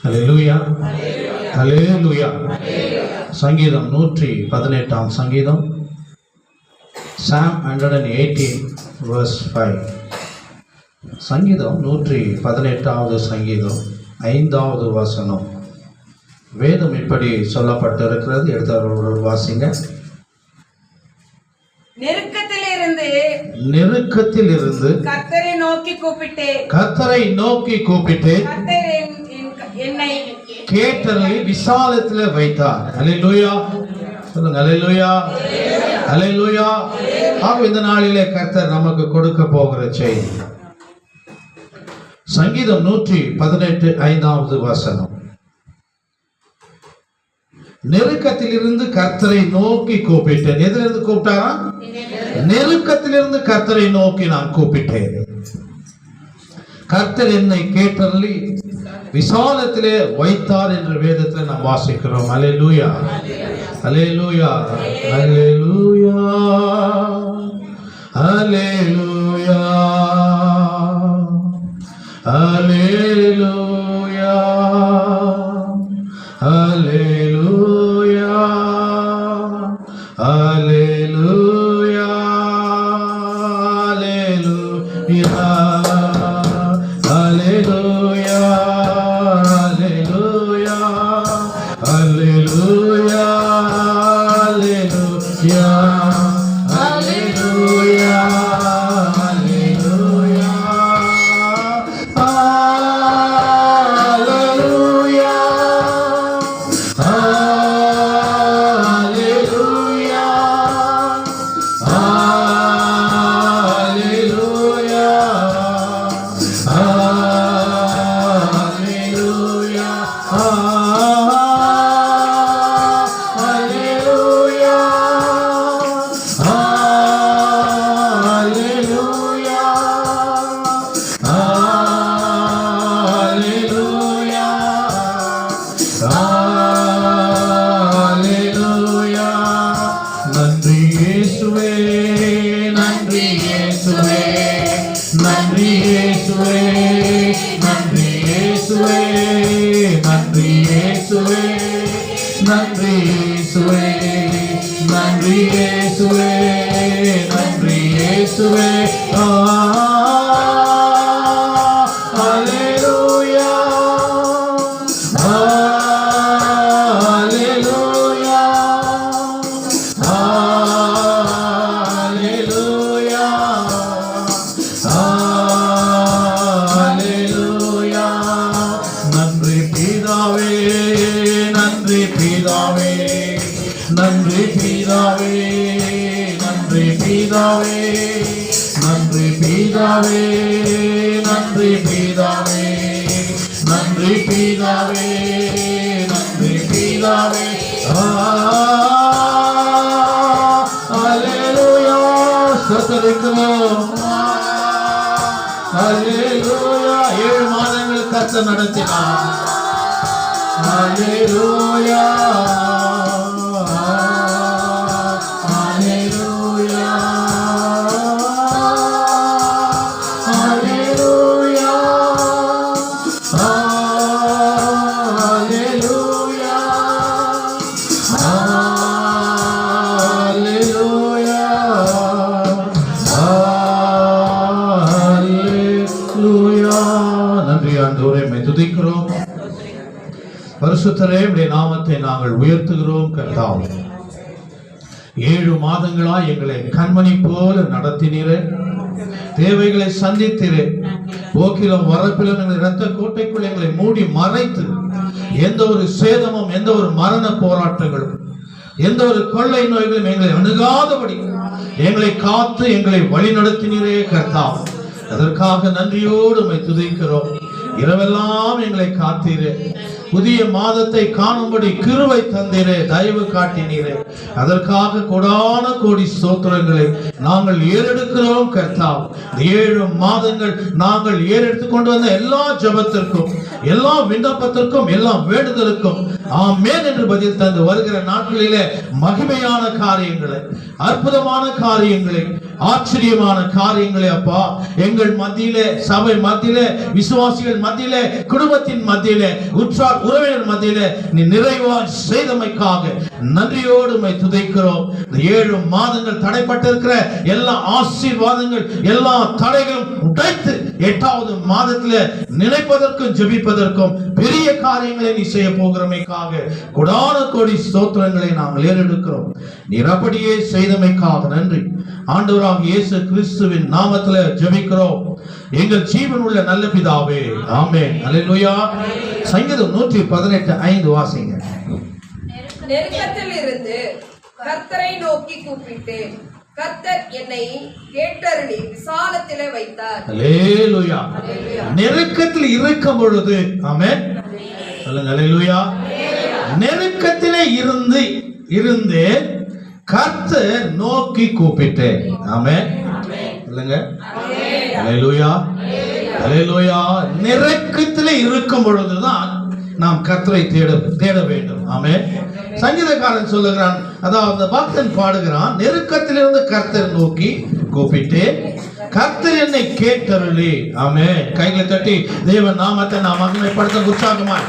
அல்லேலூயா, அல்லேலூயா. சங்கீதம் 118 சங்கீதம், Psalm 118 verse 5. சங்கீதம் 118 சங்கீதம் 5வது வசனம். வேதம் இப்படி சொல்லப்பட்டிருக்கிறது. எடுத்தவர்கள் வாசிங்க. நெருக்கத்திலிருந்து கர்த்தரை நோக்கி கூப்பிட்டேன், என்னை கேட்டருளி விசாலத்திலே வைத்தார். அல்லேலூயா சொல்லுங்க. அல்லேலூயா, அல்லேலூயா. ஆக இந்த நாளிலே கர்த்தர் நமக்கு கொடுக்க போகிற செய்தி சங்கீதம் 118 5வது வசனம். நெருக்கத்திலிருந்து கர்த்தரை நோக்கி கூப்பிட்டேன். எதிலிருந்து கூப்பிட்டாரா? நெருக்கத்திலிருந்து கர்த்தரை நோக்கி நான் கூப்பிட்டேன். கர்த்தர் என்னை கேட்டருளி விசாலத்திலே வைத்தார் என்று வேதத்தில் நாம் வாசிக்கிறோம். அல்லேலூயா, அல்லேலூயா, அல்லேலூயா, அல்லேலூயா, அல்லேலூயா, அல்லேலூயா, அல்லேலூயா, அல்லேலூயா, அல்லேலூயா, அல்லேலூயா, அல்லேலூயா, அல்லேலூயா, நன்றி இயேசுவே, நன்றி இயேசுவே, நன்றி இயேசுவே. அல்லேலூயா, அல்லேலூயா, அல்லேலூயா, அல்லேலூயா. நன்றி பிதாவே, நன்றி பிதாவே, நன்றி பிதாவே, நன்றி பிதாவே, நன்றி பிதாவே, நன்றி பிதாவே, நன்றி பிதாவே, நன்றி பிதாவே. அல்லேலூயா, ஸ்தோத்திரிக்கிறோம். அல்லேலூயா. 7 மாதங்கள் கர்த்தர் நடத்தினார். Hallelujah, hallelujah, hallelujah, hallelujah, hallelujah. நன்றி ஆண்டவரே, உம்மை துதிக்கிறோம். பரிசுத்தரே, உம்முடைய நாமத்தை நாங்கள் உயர்த்துகிறோம். கர்த்தாவே, 7 மாதங்களாய் எங்களை கண்மணி போல நடத்தினீரே, தேவைகளை சந்தித்தீரே, போக்கிலும் வரப்பிலும் எங்களை இரத்த கோட்டைக்குள் எங்களை மூடி மறைத்து எந்த ஒரு சேதமும், எந்த ஒரு மரண போராட்டங்களும், எந்த ஒரு கொள்ளை நோய்களும் எங்களை அணுகாதபடி எங்களை காத்து எங்களை வழி நடத்தினீரே கர்த்தாவே. அதற்காக நன்றியோடு உம்மை துதிக்கிறோம். இரவெல்லாம் எங்களை காத்தீரே, புதிய மாதத்தை காணும்படி கிருபை தந்தீரே, தயவு காட்டினீரே. அதற்காக கோடான கோடி ஸ்தோத்திரங்களை நாங்கள் ஏறெடுக்கிறோம் கர்த்தாவே. 7 மாதங்கள் நாங்கள் ஏறெடுத்துக் கொண்டு வந்த எல்லா ஜெபத்திற்கும், எல்லா விண்ணப்பத்திற்கும், எல்லா வேண்டுதலுக்கும் ஆமென் என்று பதில் தந்து வருகிற நாட்களிலே மகிமையான காரியங்களை, அற்புதமான காரியங்களை ஆச்சரியமான காரியங்களை அப்பா எங்கள் மத்தியிலே, சபை மத்தியிலே, விசுவாசிகள் மத்தியிலே, குடும்பத்தின் மத்தியிலே, உற்றார் உறவினர் மத்தியிலே நீ நிறைவாய் செய்தமைக்காக நன்றியோடு உம்மை துதிக்கிறோம். இந்த 7 மாதங்கள் தடைப்பட்டிருக்கிற எல்லா ஆசீர்வாதங்கள், எல்லா தடைகளும் உடைத்து 8வது மாதத்திலே நினைப்பதற்கும் ஜெபிப்பதற்கும் பெரிய காரியங்களை நீ செய்ய போகிறமைக்காக கொடான கோடி ஸ்தோத்திரங்களை நாங்கள் ஏறெடுக்கிறோம். நீர் அப்படியே செய்தமைக்காக நன்றி. ஆண்டவராகிய இயேசு கிறிஸ்துவின் நாமத்திலே ஜெபிக்கிறோம் எங்கள் ஜீவன் உள்ள நல்ல பிதாவே, ஆமென். அல்லேலூயா. சங்கீதம் 118:5 வாசிங்க. நெருக்கத்தில் இருந்து கர்த்தரை நோக்கி கூப்பிட்டேன், கர்த்தர் என்னை கேட்டருளி விசாலத்திலே வைத்தார். அல்லேலூயா. நெருக்கத்தில் இருக்கும் பொழுது, ஆமென் சொல்லுங்க, அல்லேலூயா. நெருக்கத்திலே இருந்து கர்த்தர் நோக்கி கூப்பிட்டேன், ஆமென் சொல்லுங்க, அல்லேலூயா. அல்லேலூயா. நெருக்கத்திலே இருக்கும் பொழுதுதான் நாம் கர்த்தரை தேட வேண்டும், ஆமென். சங்கீதக்காரன் சொல்லுகிறான், அதாவது பக்தன் பாடுகிறான், நெருக்கத்திலிருந்து கர்த்தர் நோக்கி கூப்பிட்டு கர்த்தர் என்னை கேட்டருளி, ஆமென். கைகளை தட்டி தேவன் நாமத்தை நாம் மகிமைப்படுத்த உற்சாகமாய்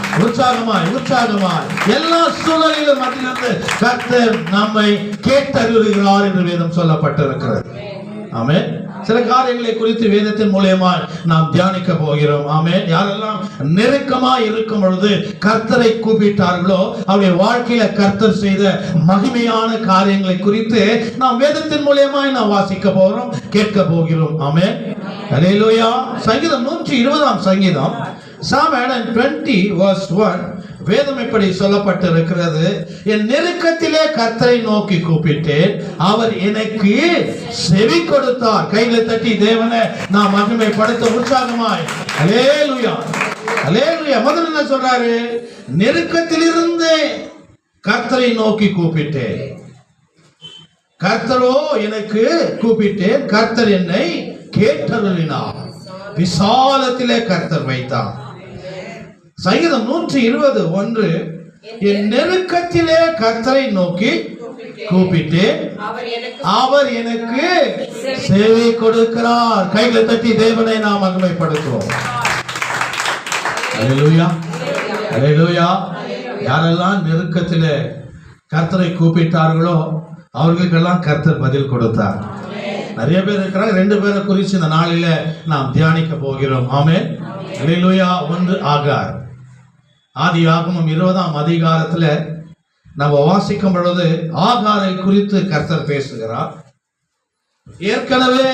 எல்லா சூழலிலும் மத்தியிலிருந்து கர்த்தர் நம்மை கேட்டருளுகிறார் என்று வேதம் சொல்லப்பட்டிருக்கிறது, ஆமென். சில காரியங்களை குறித்து வேதத்தின் மூலமா நாம் தியானிக்க போகிறோம், ஆமென். யாரெல்லாம் நெருக்கமாய் இருக்கும் பொழுது கர்த்தரை கூப்பிட்டார்களோ அவருடைய வாழ்க்கையில கர்த்தர் செய்த மகிமையான காரியங்களை குறித்து நாம் வேதத்தின் மூலமா நாம் வாசிக்க போகிறோம், கேட்க போகிறோம், ஆமென். அல்லேலூயா. சங்கீதம் 120 சங்கீதம், Psalm 120 verse 1 வேதம் இப்படி சொல்லப்பட்டிருக்கிறது, என் நெருக்கத்திலே கர்த்தரை நோக்கி கூப்பிட்டேன், அவர் எனக்கு செவி கொடுத்தார். கைகளை தட்டி தேவனை நாம் மகிமைப்படுத்த உற்சாகமாய் அல்லேலூயா, அல்லேலூயா. முதல்ல என்ன சொல்றாரு? நெருக்கத்திலிருந்து கர்த்தரை நோக்கி கூப்பிட்டேன், கர்த்தரோ எனக்கு கூப்பிட்டேன், கர்த்தர் என்னை கேட்டருளினார், விசாலத்திலே கர்த்தர் வைத்தார். சங்கீதம் 121 என் நெருக்கத்திலே கர்த்தரை நோக்கி கூப்பிட்டு அவர் எனக்கு செவி கொடுக்கிறார். கைகளை தட்டி தேவனை நாம் மகிமைப்படுத்துவோம். அல்லேலூயா, அல்லேலூயா. யாரெல்லாம் நெருக்கத்திலே கர்த்தரை கூப்பிட்டார்களோ அவர்களுக்கெல்லாம் கர்த்தர் பதில் கொடுத்தார். நிறைய பேர் இருக்கிறாங்க. 2 பேரை குறித்து இந்த நாளில நாம் தியானிக்க போகிறோம், ஆமென். அல்லேலூயா. 1 ஆகார். ஆதியாகமம் 20ஆம் அதிகாரத்துல நம்ம வாசிக்கும் பொழுது ஆகாரை குறித்து கர்த்தர் பேசுகிறார். ஏற்கனவே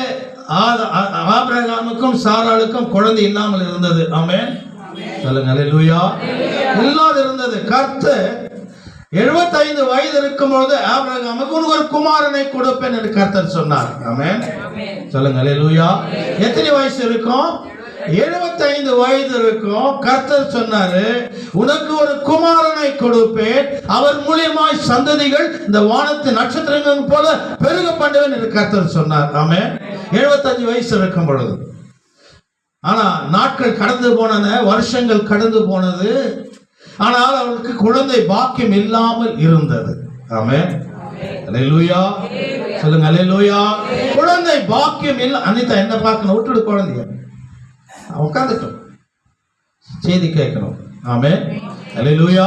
ஆபிரகாமுக்கும் சாராளுக்கும் குழந்தை இல்லாமல் இருந்தது, ஆமென் சொல்லுங்க, அல்லேலூயா. இல்லாது இருந்தது. கர்த்தர் 75 வயது இருக்கும் பொழுது ஆபிரகாமுக்கு ஒரு குமாரனை கொடுப்பேன் என்று கர்த்தர் சொன்னார், ஆமென் சொல்லுங்க, அல்லேலூயா. எத்தனை வயசு இருக்கும்? 75 வயது இருக்கும். கர்த்தர் சொன்னாரு, உனக்கு ஒரு குமாரனை கொடுப்பேன், அவர் மூலியமாய் சந்ததிகள் இந்த வானத்து நட்சத்திரங்கள் போல பெருக பண்ணுவேன் என்று கர்த்தர் சொன்னார், ஆமென். 75 வயசு இருக்கும் பொழுது. ஆனா நாட்கள் கடந்து போனன, வருஷங்கள் கடந்து போனது. ஆனால் அவருக்கு குழந்தை பாக்கியம் இல்லாமல் இருந்தது, ஆமென் அல்லேலூயா சொல்லுங்க, அல்லேலூயா. குழந்தை பாக்கியம் இல்ல. அனிதா என்ன பார்க்கணும், விட்டுடு குழந்தைய, உட்காந்துட்டோம், செய்தி கேட்கணும், ஆமென் அல்லேலூயா.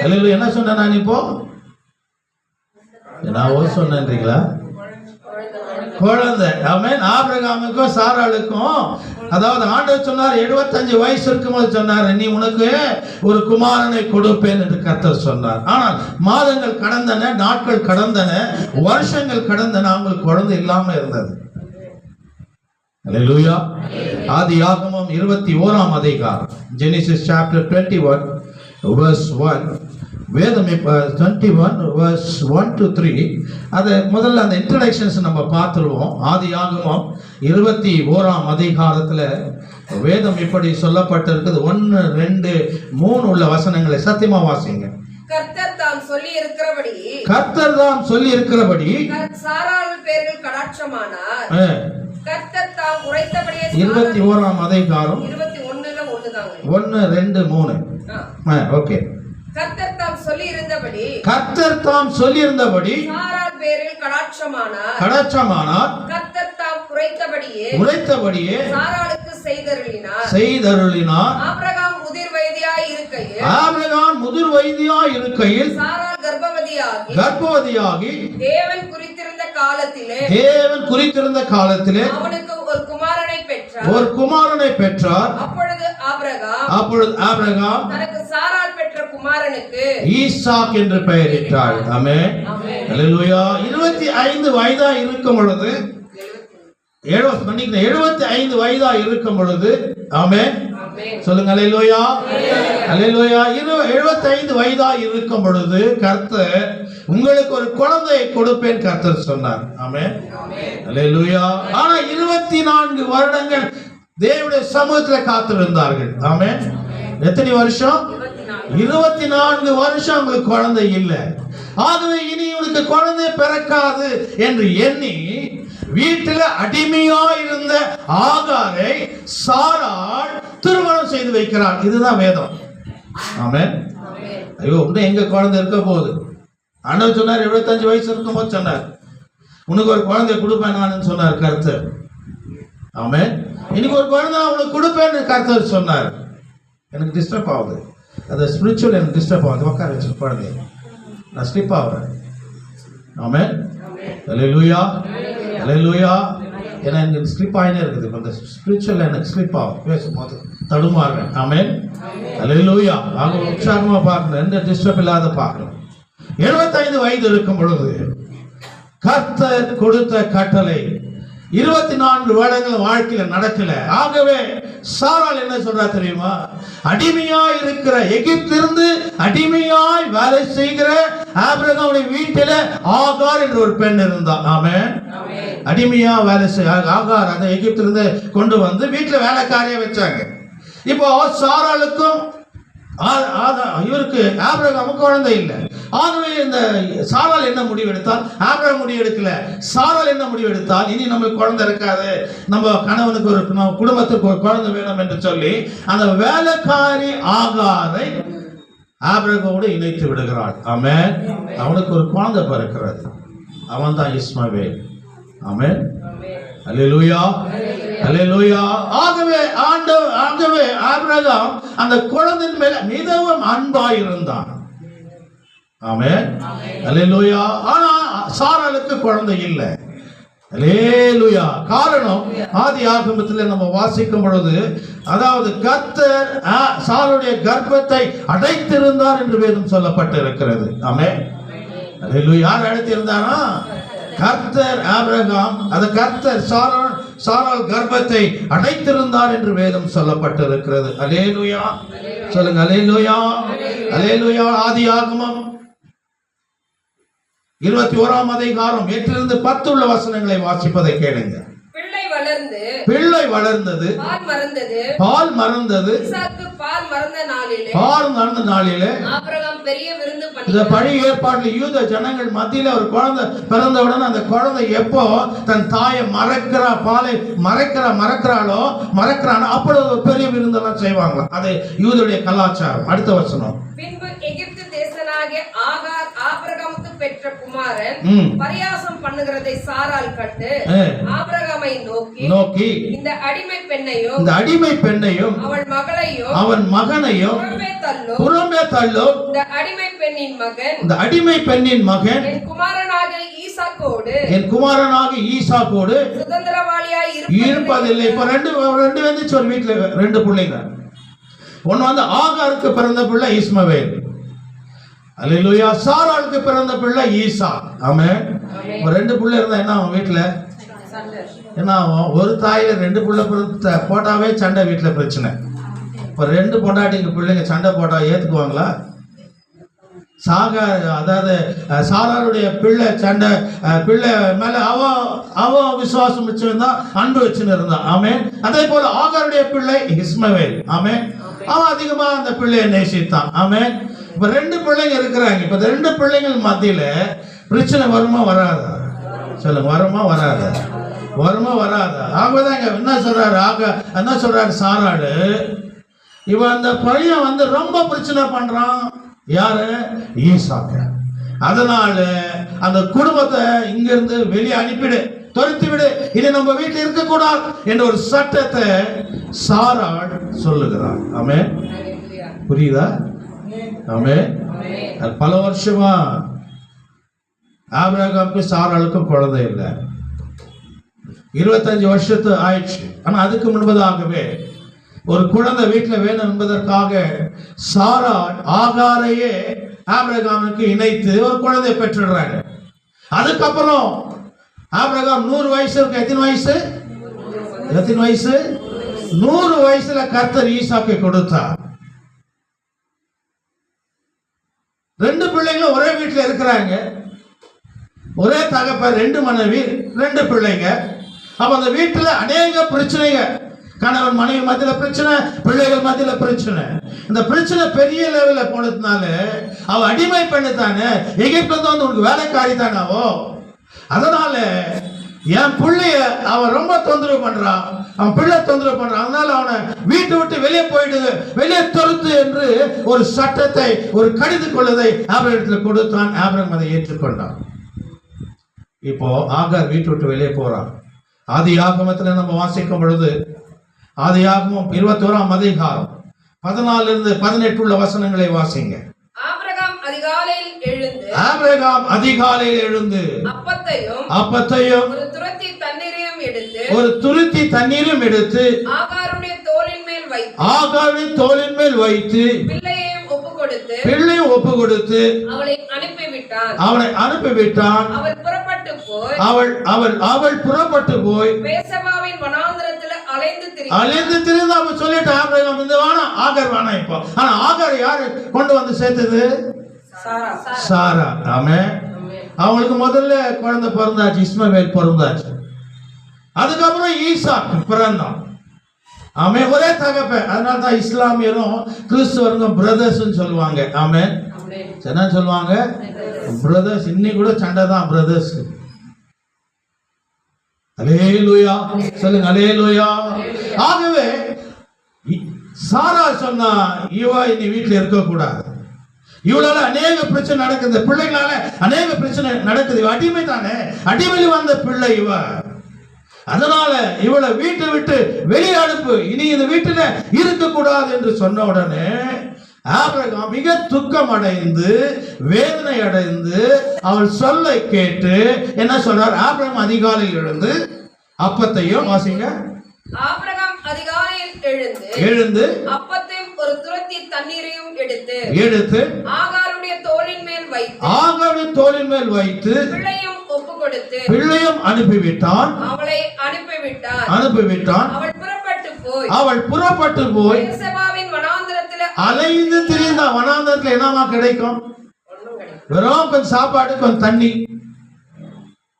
அல்லேலூயா. என்ன சொன்னேன் நான் இப்போ? என்ன சொன்னீங்களா? குழந்தை, ஆமென். ஆபிரகாமுக்கும் சாராளுக்கும், அதாவது ஆண்டவர் சொன்னார் 75 வயசு இருக்கும்போது சொன்னார், நீ உனக்கு ஒரு குமாரனை கொடுப்பேன் என்று கர்த்தர் சொன்னார். ஆனால் மாதங்கள் கடந்தன, நாட்கள் கடந்தன, வருஷங்கள் கடந்தன, அவங்களுக்கு குழந்தை இல்லாம இருந்தது. அல்லேலூயா. ஆதியாகமம் 21ஆம் அதிகாரம், ஜெனிசிஸ் சாப்டர் 21 verse 1 வேதம் 21 verse 1 to 3 அது முதல்ல அந்த இன்ட்ரோடக்ஷன்ஸ் நம்ம பார்த்துருவோம். ஆதியாகமம் 21ஆம் அதிகாரத்துல வேதம் இப்படி சொல்லப்பட்டிருக்குது. 1, 2, 3 உள்ள வசனங்களை சத்தியமா வாசிங்க. கர்த்தர் தாம் சொல்லி இருக்கிறபடி சாராள் பேரில் கடாட்சமானார். கர்த்தர் தாம் உரைத்தபடியே 21ஆம் அதிகாரம் 21ல 1, 2, 3 ஓகே. கர்த்தர் தாம் சொல்லி இருந்தபடி சாராள் பேரில் கடாட்சமானார். கர்த்தர் உரைத்தபடியே சாராளுக்கு செய்தருளினார். ஆபிரகாம் முதிர் வயதியாய் இருக்கையில் சாராள் கர்ப்பவதியாகி தேவன் குறித்திருந்த காலத்திலே அவனுக்கு ஒரு குமாரனை பெற்றார். அப்பொழுது ஆபிரகாம் தனக்கு சாராள் பெற்ற குமாரனுக்கு ஈசாக் என்று பெயரிட்டாள். ஆமென். அல்லேலூயா. 25 வயதா இருக்கும் பொழுது 75 வயதா இருக்கும் பொழுது ஆமென் சொல்லுங்க அல்லேலூயா. அல்லேலூயா. 75 வயதா இருக்கும் பொழுது கர்த்தர் உங்களுக்கு ஒரு குழந்தையை கொடுப்பேன் கர்த்தர் சொன்னார். ஆமென். அல்லேலூயா. ஆனா 24 வருடங்கள் தேவனுடைய சமூகத்தில் காத்திருந்தார்கள். ஆமென். எத்தனை வருஷம்? 24 வருஷம் உங்களுக்கு குழந்தை இல்லை. ஆகவே இனி இவனுக்கு குழந்தை பிறக்காது என்று எண்ணி வீட்டில் அடிமையா இருந்த ஆகாரை சாராள் திருமணம் செய்து வைக்கிறார். இதுதான் வேதம். ஆமென். ஐயோ இன்னும் எங்க குழந்தை இருக்க போகுது. ஆண்டவர் சொன்னார் 75 வயசு இருக்கும் போது சொன்னார் உனக்கு ஒரு குழந்தை கொடுப்பேன் நான் சொன்னார் கர்த்தர். ஆமென். இன்னைக்கு ஒரு குழந்தை அவனுக்கு கொடுப்பேன்னு கர்த்தர் சொன்னார். எனக்கு டிஸ்டர்ப் ஆகுது. அது ஸ்பிரிச்சுவல் எனக்கு டிஸ்டர்ப் ஆகுது. உட்கார வச்சு குழந்தை நான் ஸ்லிப் ஆகுறேன். ஆமென். அல்லேலூயா. அல்லேலூயா. ஏன்னா எனக்கு ஸ்லிப் ஆகினே இருக்குது. இப்போ அந்த ஸ்பிரிச்சுவல் எனக்கு ஸ்லிப் ஆகும். பேசும்போது தடுமாறுறேன். ஆமென். அல்லேலூயா. அவங்க உற்சாகமாக பார்க்கணும். எந்த டிஸ்டர்ப் இல்லாத பார்க்கணும். 75 வயது இருக்கும் பொழுது கர்த்தர் கொடுத்த கட்டளை 24 வருடங்கள் வாழ்க்கையில நடக்கல. ஆகவே சாராள் என்ன சொல்றா தெரியுமா? அடிமையாய் இருக்கிற எகிப்திலிருந்து அடிமையாய் வேலை செய்கிற ஆபிரகாமுடைய வீட்டில ஆகார் என்ற ஒரு பெண் இருந்தா. ஆமென். அடிமையா வேலை செய்ய ஆகார் அந்த எகிப்திலிருந்து கொண்டு வந்து வீட்டுல வேலைக்காரியா வச்சாங்க. இப்போ சாராளுக்கும் இவருக்கு ஆபிரகாமுக்கு குழந்தை இல்லை. ஆகவே இந்த சாராள் என்ன முடிவு எடுத்தால்? ஆபிரகாம் முடிவு எடுக்கல. சாராள் என்ன முடிவு எடுத்தால்? இனி நம்மளுக்கு குழந்தை இருக்காது, நம்ம கணவனுக்கு ஒரு குடும்பத்துக்கு ஒரு குழந்தை வேணும் என்று சொல்லி அந்த வேலைக்காரி ஆகாரை ஆபிரகாமோடு இணைத்து விடுகிறாள். ஆமென். அவனுக்கு ஒரு குழந்தை பிறக்கிறது. அவன் தான் இஸ்மவேல். ஆமென். அல்லேலூயா. அல்லேலூயா. ஆகவே ஆபிரகாம் அந்த குழந்தையின் மேல மிகவும் அன்பாய் இருந்தான். ஆமென். அல்லேலூயா. ஆனா சாராளுக்கு குழந்தை இல்லை. அல்லேலூயா. காரணம் ஆதியாகமத்தில் நம்ம வாசிக்கும் பொழுது அதாவது கர்த்தர் சாராளுடைய கர்ப்பத்தை அடைத்திருந்தார் என்று வேதம் சொல்லப்பட்டு இருக்கிறது. ஆமென். அல்லேலூயா. யார் அடைத்திருந்தாரா? கர்த்தர் ஆபிரகாம் அந்த கர்த்தர் சாராள் கர்ப்பத்தை அடைத்திருந்தார் என்று வேதம் சொல்லப்பட்டிருக்கிறது. அல்லேலூயா. சொல்லுங்க அல்லேலூயா. அல்லேலூயா. ஆதியாகமம் 21ஆம் அதிகாரம் 8 - 10 உள்ள வசனங்களை வாசிப்பதை கேளுங்க. பிள்ளை வளர்ந்தது, பால் மறந்தது. பால் மறந்த நாளிலே ஆபிரகாம் பெரிய விருந்து பண்ணி இந்த பழைய ஏற்பாட்டில் யூத ஜனங்கள் மத்தியில ஒரு குழந்தை பிறந்தவுடன் அந்த குழந்தை எப்போ தன் தாயை பாலை மறக்கிறானோ அப்பொழுது பெரிய விருந்தெல்லாம் செய்வாங்களாம். அது யூதருடைய கலாச்சாரம். அடுத்த வசனம். பின்பு எகிப்து தேசனாகிய ஆகார் ஆபிரகாமுக்கு பெற்ற குமாரன் பரியாசம் பண்ணுகிறதை சாராள் கண்டு ஆபிரகாமை நோக்கி இந்த அடிமை பெண்ணையும் அவன் மகனையும் புறம்பே தள்ளும். இந்த அடிமை பெண்ணின் மகன் என் குமாரனாகிய ஈசாக்கோடு சுதந்திரவாளியாய் இருப்பதில்லை. இப்ப ரெண்டு வந்துச்சு ஒரு வீட்டுல 2 பிள்ளைங்க. ஒன்னு வந்து ஆகாருக்கு பிறந்த பிள்ளை இஸ்மவேல். அல்லேலூயா. சாராளுக்கு பிறந்த பிள்ளை ஈசா. ஆமென். 2 பிள்ளை இருந்தா என்ன அவன் வீட்டுல என்ன ஆகும்? ஒரு தாயில 2 பிள்ளை போட்டாவே சண்டை வீட்டுல பிரச்சனை. இப்ப 2 பொண்டாட்டிங்க பிள்ளைங்க சண்டை போட்டா ஏத்துக்குவாங்களா? அதாவது சாராளுடைய பிள்ளை மேல அவ விசுவாசம் வச்சிருந்தான், அன்பு வச்சுன்னு இருந்தான். ஆமென். அதே போல ஆகாருடைய பிள்ளை இஸ்மவேல். ஆமென். அவன் அதிகமா அந்த பிள்ளையை நேசித்தான். ஆமென். இப்ப 2 பிள்ளைங்க இருக்கிறாங்க. இப்ப 2 பிள்ளைங்கள் மத்தியில பிரச்சனை வருமா வராதா? சொல்லுங்க. வருமா வராதா? ஆகதான் என்ன சொல்றாரு சாராளு, இவன் அந்த பையன் வந்து ரொம்ப பிரச்சனை பண்றான். யாரு? ஈசாக்க. அதனால அந்த குடும்பத்தை இங்கிருந்து வெளியே அனுப்பிடு. துரத்தி விடு, இனி நம்ம வீட்டில் இருக்கக்கூடாது என்ற ஒரு சட்டத்தை சாராள் சொல்லுகிறார். ஆமென். புரியுதா? ஆமென். பல வருஷமா ஆபிரகாமுக்கு சாராளுக்கும் குழந்தை இல்லை. 25 வருஷத்து ஆயிடுச்சு. ஆனா அதுக்கு முன்பதாகவே ஒரு குழந்தை வீட்டில் வேணும் என்பதற்காக சாராள் ஆகாரையே ஆபிரகாமுக்கு இணைத்து ஒரு குழந்தை பெற்றுடுறாங்க. அதுக்கப்புறம் ஆபிரகாம் 100 வயசு இருக்கு. எத்தனை வயசு? 100 வயசுல கர்த்தர் ஈசாக்கை கொடுத்தார். 2 பிள்ளைங்களும் ஒரே வீட்டில் இருக்கிறாங்க. ஒரே தகப்பன், 2 மனைவி, 2 பிள்ளைங்க. அப்ப அந்த வீட்டுல அநேக பிரச்சனைங்க. கணவன் மனைவி மத்தியில பிரச்சனை, பிள்ளைகள் மத்தியில பிரச்சனை. இந்த பிரச்சனை பெரிய லெவல்ல போனதுனால அவ அடிமை பண்ணித்தானே, எகிப்துல வந்து உனக்கு வேலைக்காரி தானாவோ, அதனால என் பிள்ளைய அவன் ரொம்ப தொந்தரவு பண்றான், அவன் பிள்ளை தொந்தரவு பண்றான், அதனால அவனை வீட்டை விட்டு வெளியே போயிடுது, வெளியே துரத்து என்று ஒரு சட்டத்தை, ஒரு கடிது கொள்வதை ஆபிரகாமுக்கு கொடுத்தான். ஆபிரகாம் அதை ஏற்றுக்கொண்டான். இப்போ ஆகார் வீட்டை விட்டு வெளியே போறான். ஆதியாகமத்தில் நம்ம வாசிக்கும் பொழுது, ஆதியாகமம் 21ஆம் அதிகாரம் 14 இருந்து 18 உள்ள வசனங்களை வாசிங்க. ஆபிரகாம் அதிகாலையில் எழுந்து அப்பத்தையும் ஒரு துருத்தி தண்ணீரையும் எடுத்து ஆகாருடைய தோளின் மேல் வைத்து பிள்ளையும் ஒப்பு கொடுத்து அவளை அனுப்பிவிட்டான். அவள் புறப்பட்டு போய் பேசபாவின் வனாந்திரத்தில் அலைந்து திரிந்து அவன் சொல்லிட்டு ஆபிரகாம் இந்த வேணாம், ஆகார் வேணாம். இப்போ ஆனா ஆகார் யாரு கொண்டு வந்து சேர்த்தது? சாரா. ஆமென். அவங்களுக்கு முதல்ல குழந்தை பிறந்தாச்சு, இஸ்மவேல் பிறந்தாச்சு. அதுக்கப்புறம் ஈசாக் பிறந்தான். ஆமென். ஒரே தகப்பன். அதனால தான் இஸ்லாமியரும் கிறிஸ்துவரும் பிரதர்ஸ் சொல்லுவாங்க. ஆமென். என்ன சொல்லுவாங்க? பிரதர்ஸ். இன்னைக்கு கூட சண்டை தான் பிரதர்ஸ். அல்லேலூயா சொல்லுங்க, அல்லேலூயா. ஆகவே சாரா சொன்னா, இவ இனி வீட்டில் இருக்க கூடாது, இவளால அநேக பிரச்சனை நடக்குது, பிள்ளைகளால அநேக பிரச்சனை நடக்குது, இவ அடிமை தானே, அடிமையில் வந்த பிள்ளை இவ, அதனால இவளை வீட்டை விட்டு வெளியே அனுப்பு, இனி இந்த வீட்டில இருக்க கூடாது என்று சொன்ன உடனே ஆபிரகாம் மிக துக்கம் அடைந்து வேதனை அடைந்து அவள் சொல்லை கேட்டு என்ன சொல்றார்? ஆபிரகாம் அதிகாலையில் எழுந்து அப்பத்தையும் வாசிங்க. ஆபிரகாம் அதிகாலையில் எழுந்து அப்பத்தையும் ஒரு துருத்தி தண்ணீரையும் எடுத்து ஆகாருடைய தோளின் மேல் வைத்து பிள்ளையும் அனுப்பிவிட்டான். அவளை அனுப்பிவிட்டான். அவள் புறப்பட்டு போய் அலைந்து திரிந்த வனாந்தரத்தில் என்னமா கிடைக்கும்? வெறும் கொஞ்சம் சாப்பாடு, கொஞ்சம் தண்ணி.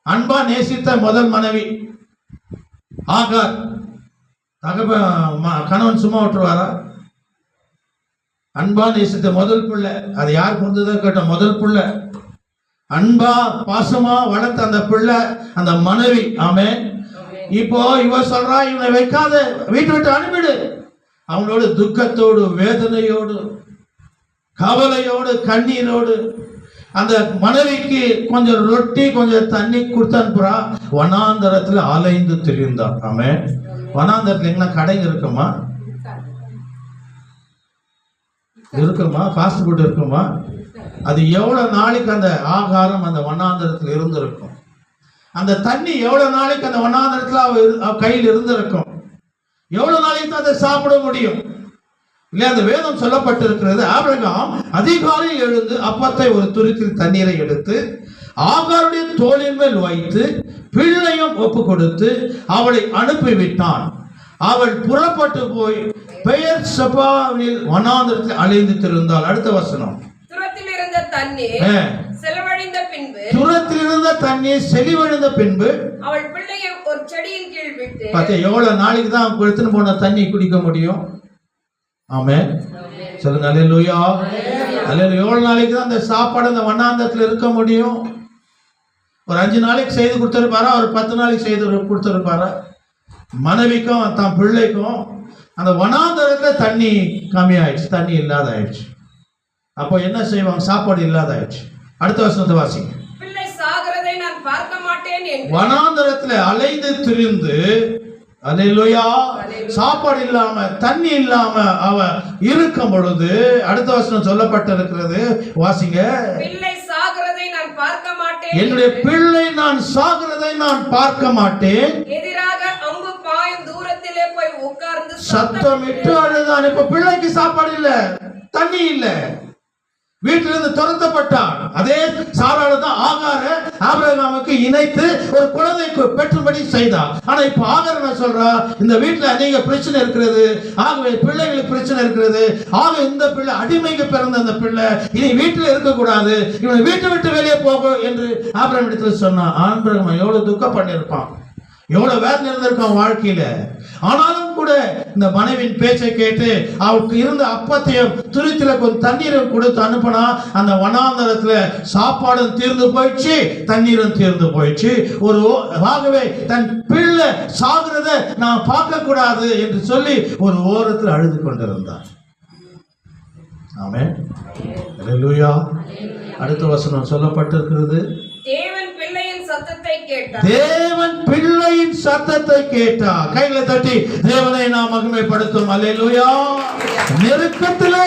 அன்பா நேசித்த முதல் மனைவி ஆகார். கணவன் சும்மா விட்டுருவாரா? அன்பா நேசித்த முதல் பிள்ளை, அது யார் பொறுத்ததோ கேட்டோம், முதல் பிள்ளை. அன்பா பாசமா வளர்த்த அந்த பிள்ளை, அந்த மனைவி. ஆமென். இப்போ இவ சொல்றா, இவனை வைக்காத, வீட்டு விட்டு அனுப்பிடு. அவங்களோட துக்கத்தோடு, வேதனையோடு, கவலையோடு, கண்ணீரோடு அந்த மனைவிக்கு கொஞ்சம் ரொட்டி, கொஞ்சம் தண்ணி கொடுத்து அனுப்புறா. வனாந்தரத்தில் அலைந்து திரிந்தான். ஆமென். வனாந்தரத்தில் எங்கன்னா கடைங்க இருக்குமா? ஃபாஸ்ட் ஃபுட் இருக்குமா? அது எவ்வளவு நாளைக்கு அந்த ஆகாரம் அந்த வனாந்தரத்தில் இருந்திருக்கும்? அந்த தண்ணி எவ்வளவு நாளைக்கு அந்த வனாந்தரத்தில் அவ கையில் இருந்திருக்கும்? எவ்வளவு நாளைக்கு தான் அதை சாப்பிட முடியும்? இல்லையா? அந்த வேதம் சொல்லப்பட்டிருக்கிறது. ஆபிரகாம் அதிகாலையில் எழுந்து அப்பத்தை ஒரு துருத்தில் தண்ணீரை எடுத்து ஆகாருடைய தோளின் மேல் வைத்து பிள்ளையும் ஒப்பு கொடுத்து அவளை அனுப்பிவிட்டான். அவள் புறப்பட்டு போய் பெயர் சபாவில் வனாந்தரத்தில் அலைந்து திரிந்தாள். அடுத்த வசனம். துரத்தில் இருந்த தண்ணீர் செலிவழிந்த பின்பு அவள் பிள்ளையை ஒரு செடியின் கீழ் விட்டு. பார்த்தா எவ்வளவு நாளைக்கு தான் எடுத்துன்னு போன தண்ணி குடிக்க முடியும்? ஆமென். சொல்லுங்க, அல்லேலூயா. அல்லேலூயா. எவ்வளவு நாளைக்கு தான் அந்த சாப்பாடு அந்த வனாந்தரத்தில் இருக்க முடியும்? ஒரு 5 நாளைக்கு செய்து கொடுத்துருப்பாரா? ஒரு 10 நாளைக்கு செய்து கொடுத்துருப்பாரா? மனைவிக்கும் தன் பிள்ளைக்கும் அந்த வனாந்தரத்தில் தண்ணி கம்மியாயிடுச்சு, தண்ணி இல்லாத ஆயிடுச்சு. அப்போ என்ன செய்வாங்க? சாப்பாடு இல்லாத ஆயிடுச்சு. அடுத்த வசனத்தை வாசிங்க. பிள்ளை சாகிறதை நான் பார்க்க மாட்டேன் என்று வனாந்தரத்துல அலைந்து திரிந்து, அல்லேலூயா, சாப்பாடு இல்லாம தண்ணி இல்லாம அவ இருக்கும் பொழுது, அடுத்த வசனம் சொல்லப்பட்டிருக்கிறது, வாசிங்க. பிள்ளை சாகிறதை நான் பார்க்க மாட்டேன், என்னுடைய பிள்ளை நான் சாகிறதை நான் பார்க்க மாட்டேன். எதிராக அம்பு பாயும் தூரத்திலே போய் உட்கார்ந்து சத்தமிட்டு அழுதான். இப்ப பிள்ளைக்கு சாப்பாடு இல்ல, தண்ணி இல்ல, வீட்டிலிருந்து துரத்தப்பட்டான். அதே சாராள தான் ஆகார ஆபிரகாமுக்கு இணைத்து ஒரு குழந்தை பெற்றும்படி செய்தான். ஆனா இப்ப ஆகார என்ன சொல்றா, இந்த வீட்டுல அநேக பிரச்சனை இருக்கிறது, ஆகவே பிள்ளைகளுக்கு பிரச்சனை இருக்கிறது, ஆக இந்த பிள்ளை அடிமைக்கு பிறந்த அந்த பிள்ளை இனி வீட்டுல இருக்கக்கூடாது, இவனை வீட்டை விட்டு வெளியே போகும் என்று ஆபிரகாம் இடத்துல சொன்னான். ஆபிரகாம் எவ்வளவு துக்கம் பண்ணிருப்பான், எவ்வளவு வேதனை இருந்திருக்கான் வாழ்க்கையில. ஆனாலும் கூட இந்த மனைவியின் பேச்சை கேட்டு அவருக்கு இருந்த அப்பத்தையும் துருத்தில கொஞ்சம் தண்ணீரும் கொடுத்து அனுப்பினா, அந்த வனாந்தரத்துல சாப்பாடும் தீர்ந்து போயிடுச்சு, தண்ணீரும் தீர்ந்து போயிடுச்சு. ஆகவே தன் பிள்ளை சாகிறத நான் பார்க்க கூடாது என்று சொல்லி ஒரு ஓரத்தில் அழுது கொண்டிருந்தார். ஆமென், அல்லேலூயா. அடுத்த வசனம் சொல்லப்பட்டிருக்கிறது, தேவன் பிள்ளையின் சத்தத்தை கேட்டார். தேவன் பிள்ளையின் சத்தத்தை கேட்டார். கைகளை தட்டி தேவனை நாம் மகிமைப்படுத்தும். அல்லேலூயா. நெருக்கத்திலே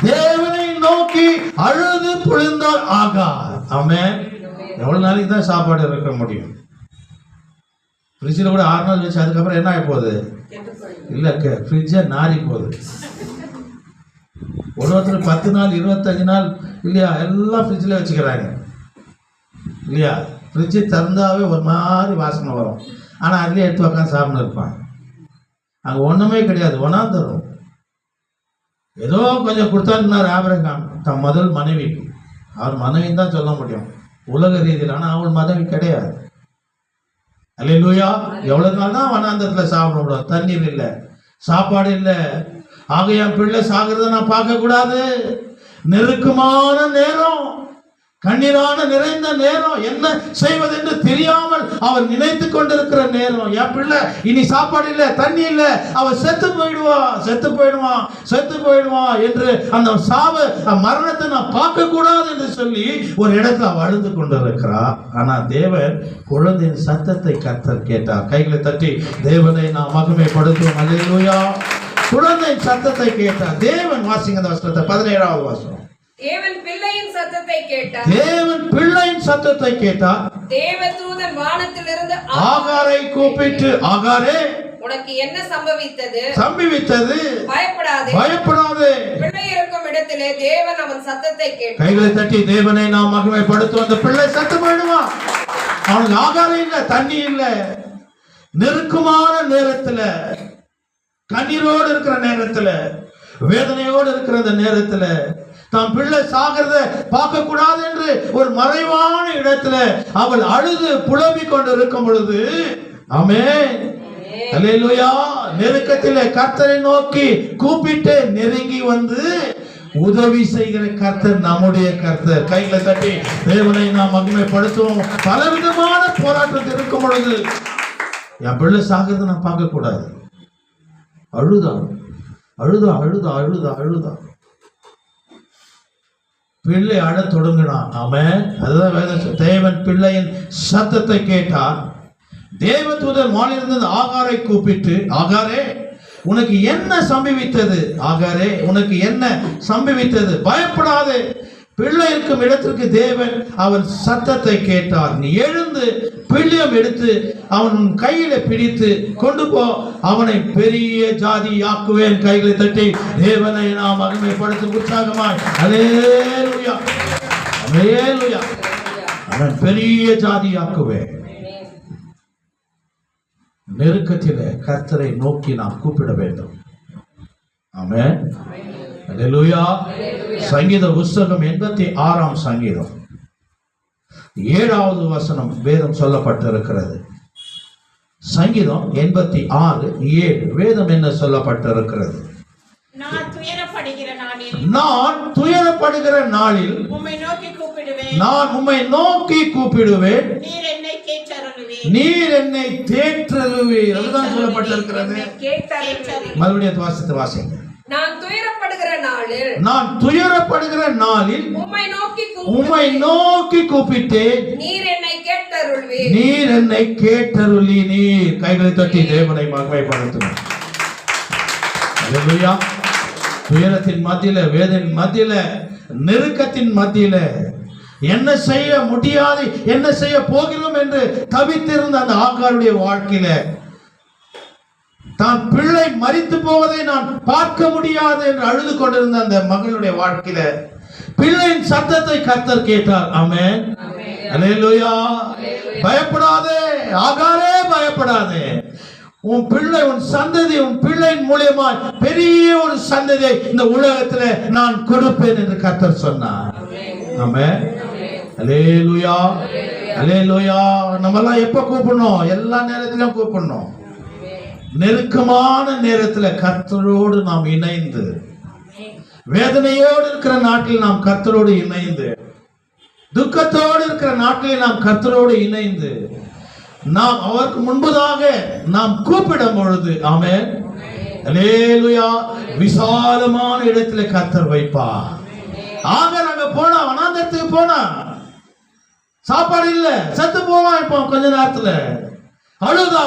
தேவனை நோக்கி அழுது புழிந்தார் ஆகார். ஆமென். எவ்வளவு நாளைக்கு தான் சாப்பாடு இருக்க முடியும்? ஃப்ரிட்ஜில் கூட 6 நாள் வச்சு அதுக்கப்புறம் என்ன ஆகி போகுது? இல்ல, ஃப்ரிட்ஜை நாரி போகுது. ஒருத்தர் 10 நாள் 25 நாள் இல்லையா, எல்லாம் ஃப்ரிட்ஜில் வச்சுக்கிறாங்க இல்லையா. ஃப்ரிட்ஜு திறந்தாவே ஒரு மாதிரி வாசனை வரும், ஆனால் அதுலேயே எடுத்து உக்காந்து சாப்பிட்டு இருப்பாங்க. அங்கே ஒன்றுமே கிடையாது, வனாந்தரம். ஏதோ கொஞ்சம் கொடுத்தாருன்னாரு ஆபிரகாம் தன் முதல் மனைவிக்கு. அவர் மனைவின்னு தான் சொல்ல முடியும் உலக ரீதியில், ஆனால் அவள் மனைவி கிடையாது. அல்லேலூயா. எவ்வளவு நாள் தான் வனாந்தரத்தில் சாப்பிட முடியும்? தண்ணீர் இல்லை, சாப்பாடு இல்லை. ஆக என் பிள்ளை சாகிறத நான் பார்க்க கூடாது. நெருக்கமான நேரம், கண்ணீரான நிறைந்த நேரம், என்ன செய்வதென்று தெரியாமல் அவர் நினைத்து கொண்டிருக்கிற நேரம். என் பிள்ளை இனி சாப்பாடு இல்லை, தண்ணி இல்லை, அவன் செத்து போயிடுவான் என்று அந்த சாவு மரணத்தை நான் பார்க்க கூடாது என்று சொல்லி ஒரு இடத்துல அவள் அழுது கொண்டிருக்கிறார். ஆனா தேவன் குழந்தையின் சத்தத்தை கர்த்தர் கேட்டார். கைகளை தட்டி தேவனை நாம் மகிமைப்படுத்துவோம். அல்லேலூயா. குழந்தையின் சத்தத்தை கேட்டார் தேவன். வாசிங்க அந்த வசனத்தை, 17வது வசனம். தேவன் பிள்ளையின் சத்தத்தை கேட்டார். தேவன் பிள்ளையின் சத்தத்தை கேட்டார். தேவதூதன் வானத்திலிருந்து ஆகாரை கூப்பிட்டு, ஆகாரே உனக்கு என்ன சம்பவித்தது? பயப்படாதே. பிள்ளை இருக்கும் இடத்திலே தேவன் அவன் சத்தத்தை கேட்டார். கைகளை தட்டி தேவனை நாம் மகிமைப்படுத்துவோம். அந்த பிள்ளை செத்து போயிடுவான். அவனுக்கு ஆகாரம் இல்ல, தண்ணி இல்ல, நெருக்கமான நேரத்துல, கண்ணீரோடு இருக்கிற நேரத்துல, வேதனையோடு இருக்கிற அந்த நேரத்துல, தம் பிள்ளை சாகிறத பார்க்க கூடாது என்று ஒரு மறைவான இடத்துல அவள் அழுது புலம்பிக் கொண்டு இருக்கும் பொழுது, ஆமென், அல்லேலூயா, நெருக்கத்திலே கர்த்தரை நோக்கி கூப்பிட்டு நெருங்கி வந்து உதவி செய்கிற கர்த்தர் நம்முடைய கர்த்தர். கைகளை தட்டி தேவனை நாம் மகிமைப்படுத்துவோம். பலவிதமான போராட்டத்தில் இருக்கும் பொழுது என் பிள்ளை சாகிறத நான் பார்க்க கூடாது. அழுதா பிள்ளை அழ தொடங்கினான். ஆமென். அதுதான் வேதம். தேவன் பிள்ளையின் சத்தத்தை கேட்டார். தேவதூதன் வானிலிருந்து ஆகாரை கூப்பிட்டு, ஆகாரே உனக்கு என்ன சம்பவித்தது? ஆகாரே உனக்கு என்ன சம்பவித்தது? பயப்படாதே. பிள்ளை இருக்கும் இடத்திற்கு தேவன் அவன் சத்தத்தை கேட்டார். நீ எழுந்து பிள்ளையம் எடுத்து அவன் கையில பிடித்து கொண்டு போ, அவனை பெரிய ஜாதி ஆக்குவேன். கைகளை தட்டி தேவனை நாம் மகிமைப்படுத்தும் உற்சாகமாய். அல்லேலூயா, அல்லேலூயா. அவன் பெரிய ஜாதி ஆக்குவேன். நெருக்கத்திலே கர்த்தரை நோக்கி நாம் கூப்பிட வேண்டும். ஆமென், அல்லேலூயா. சங்கீத புஸ்தகம் 86ஆம் சங்கீதம் 7வது வசனம் வேதம் சொல்லப்பட்டிருக்கிறது. சங்கீதம் 86:7 வேதம் என்ன சொல்லப்பட்டிருக்கிறது? நான் துயரப்படுகிற நாளில் நான் உம்மை நோக்கி கூப்பிடுவேன், நீர் என்னை தேற்றருவீர். அதுதான் சொல்லப்பட்டிருக்கிறது. மறுபடியும் வாசிங்க. நான் துயரப்படுகிற நாளில் உம்மை நோக்கி கூப்பிட்டேன், நீர் என்னை கேட்டருள்வீர். நீர் என்னை கேட்டருளி நீர். கைகளை தட்டி தேவனை மகிமைப்படுத்துங்கள். அல்லேலூயா. துயரத்தின் மத்தியில, வேதனையின் மத்தியில, நெருக்கத்தின் மத்தியில, என்ன செய்ய முடியாது, என்ன செய்ய போகிறோம் என்று தவித்திருந்த அந்த ஆகாருடைய வாழ்க்கையில தான் பிள்ளை மரித்து போவதை நான் பார்க்க முடியாது என்று அழுது கொண்டிருந்த அந்த மகளுடைய வாழ்க்கையில பிள்ளையின் சத்தத்தை கர்த்தர் கேட்டார். ஆமென். அல்லேலூயா. பயப்படாதே ஆகாரே, பயப்படாதே. உன் பிள்ளை, உன் சந்ததி, உன் பிள்ளையின் மூலியமாய் பெரிய ஒரு சந்ததியை இந்த உலகத்துல நான் கொடுப்பேன் என்று கர்த்தர் சொன்னார். ஆமென். அல்லேலூயா. அல்லேலூயா. நம்ம எல்லாம் எப்ப கூப்பிடணும்? எல்லா நேரத்திலும் கூப்பிடணும். நெருக்கமான நேரத்துல கர்த்தரோடு நாம் இணைந்து, வேதனையோடு இருக்கிற நாட்டில் நாம் கர்த்தரோடு இணைந்து, துக்கத்தோடு இருக்கிற நாட்டில் நாம் கர்த்தரோடு இணைந்து, நாம் அவருக்கு முன்பதாக நாம் கூப்பிடும் பொழுது, ஆமென், அல்லேலூயா, விசாலமான இடத்துல கர்த்தர் வைப்பார். ஆக நாங்க போனா, வனாந்தரத்துக்கு போனா சாப்பாடு இல்ல, செத்து போவான். இப்போ கொஞ்ச நேரத்துல அழுதா,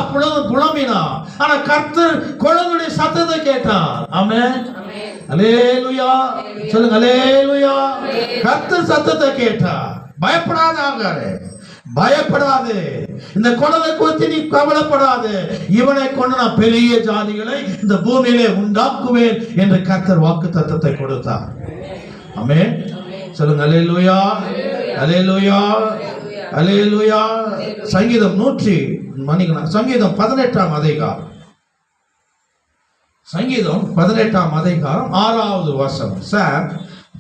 புலம்பினா, ஆனா கர்த்தர் குழந்தையுடைய சத்தத்தை கேட்டார். ஆமென். அல்லேலூயா. சொல்லுங்க அல்லேலூயா. கர்த்தர் சத்தத்தை கேட்டார். பயப்படாத ஆகாரே, பயப்படாது. இந்த குழந்தை குறித்து நீ கவலைப்படாது. இவனை கொண்டு நான் பெரிய ஜாதிகளை இந்த பூமியிலே உண்டாக்குவேன் என்று கர்த்தர் வாக்குத்தத்தத்தை கொடுத்தார். ஆமென். சொல்லுங்க அல்லேலூயா. அல்லேலூயா. அல்லேலூயா. சங்கீதம் 18ஆம் அதிகாரம், சங்கீதம் 18ஆம் அதிகாரம் 6வது வசனம். Psalm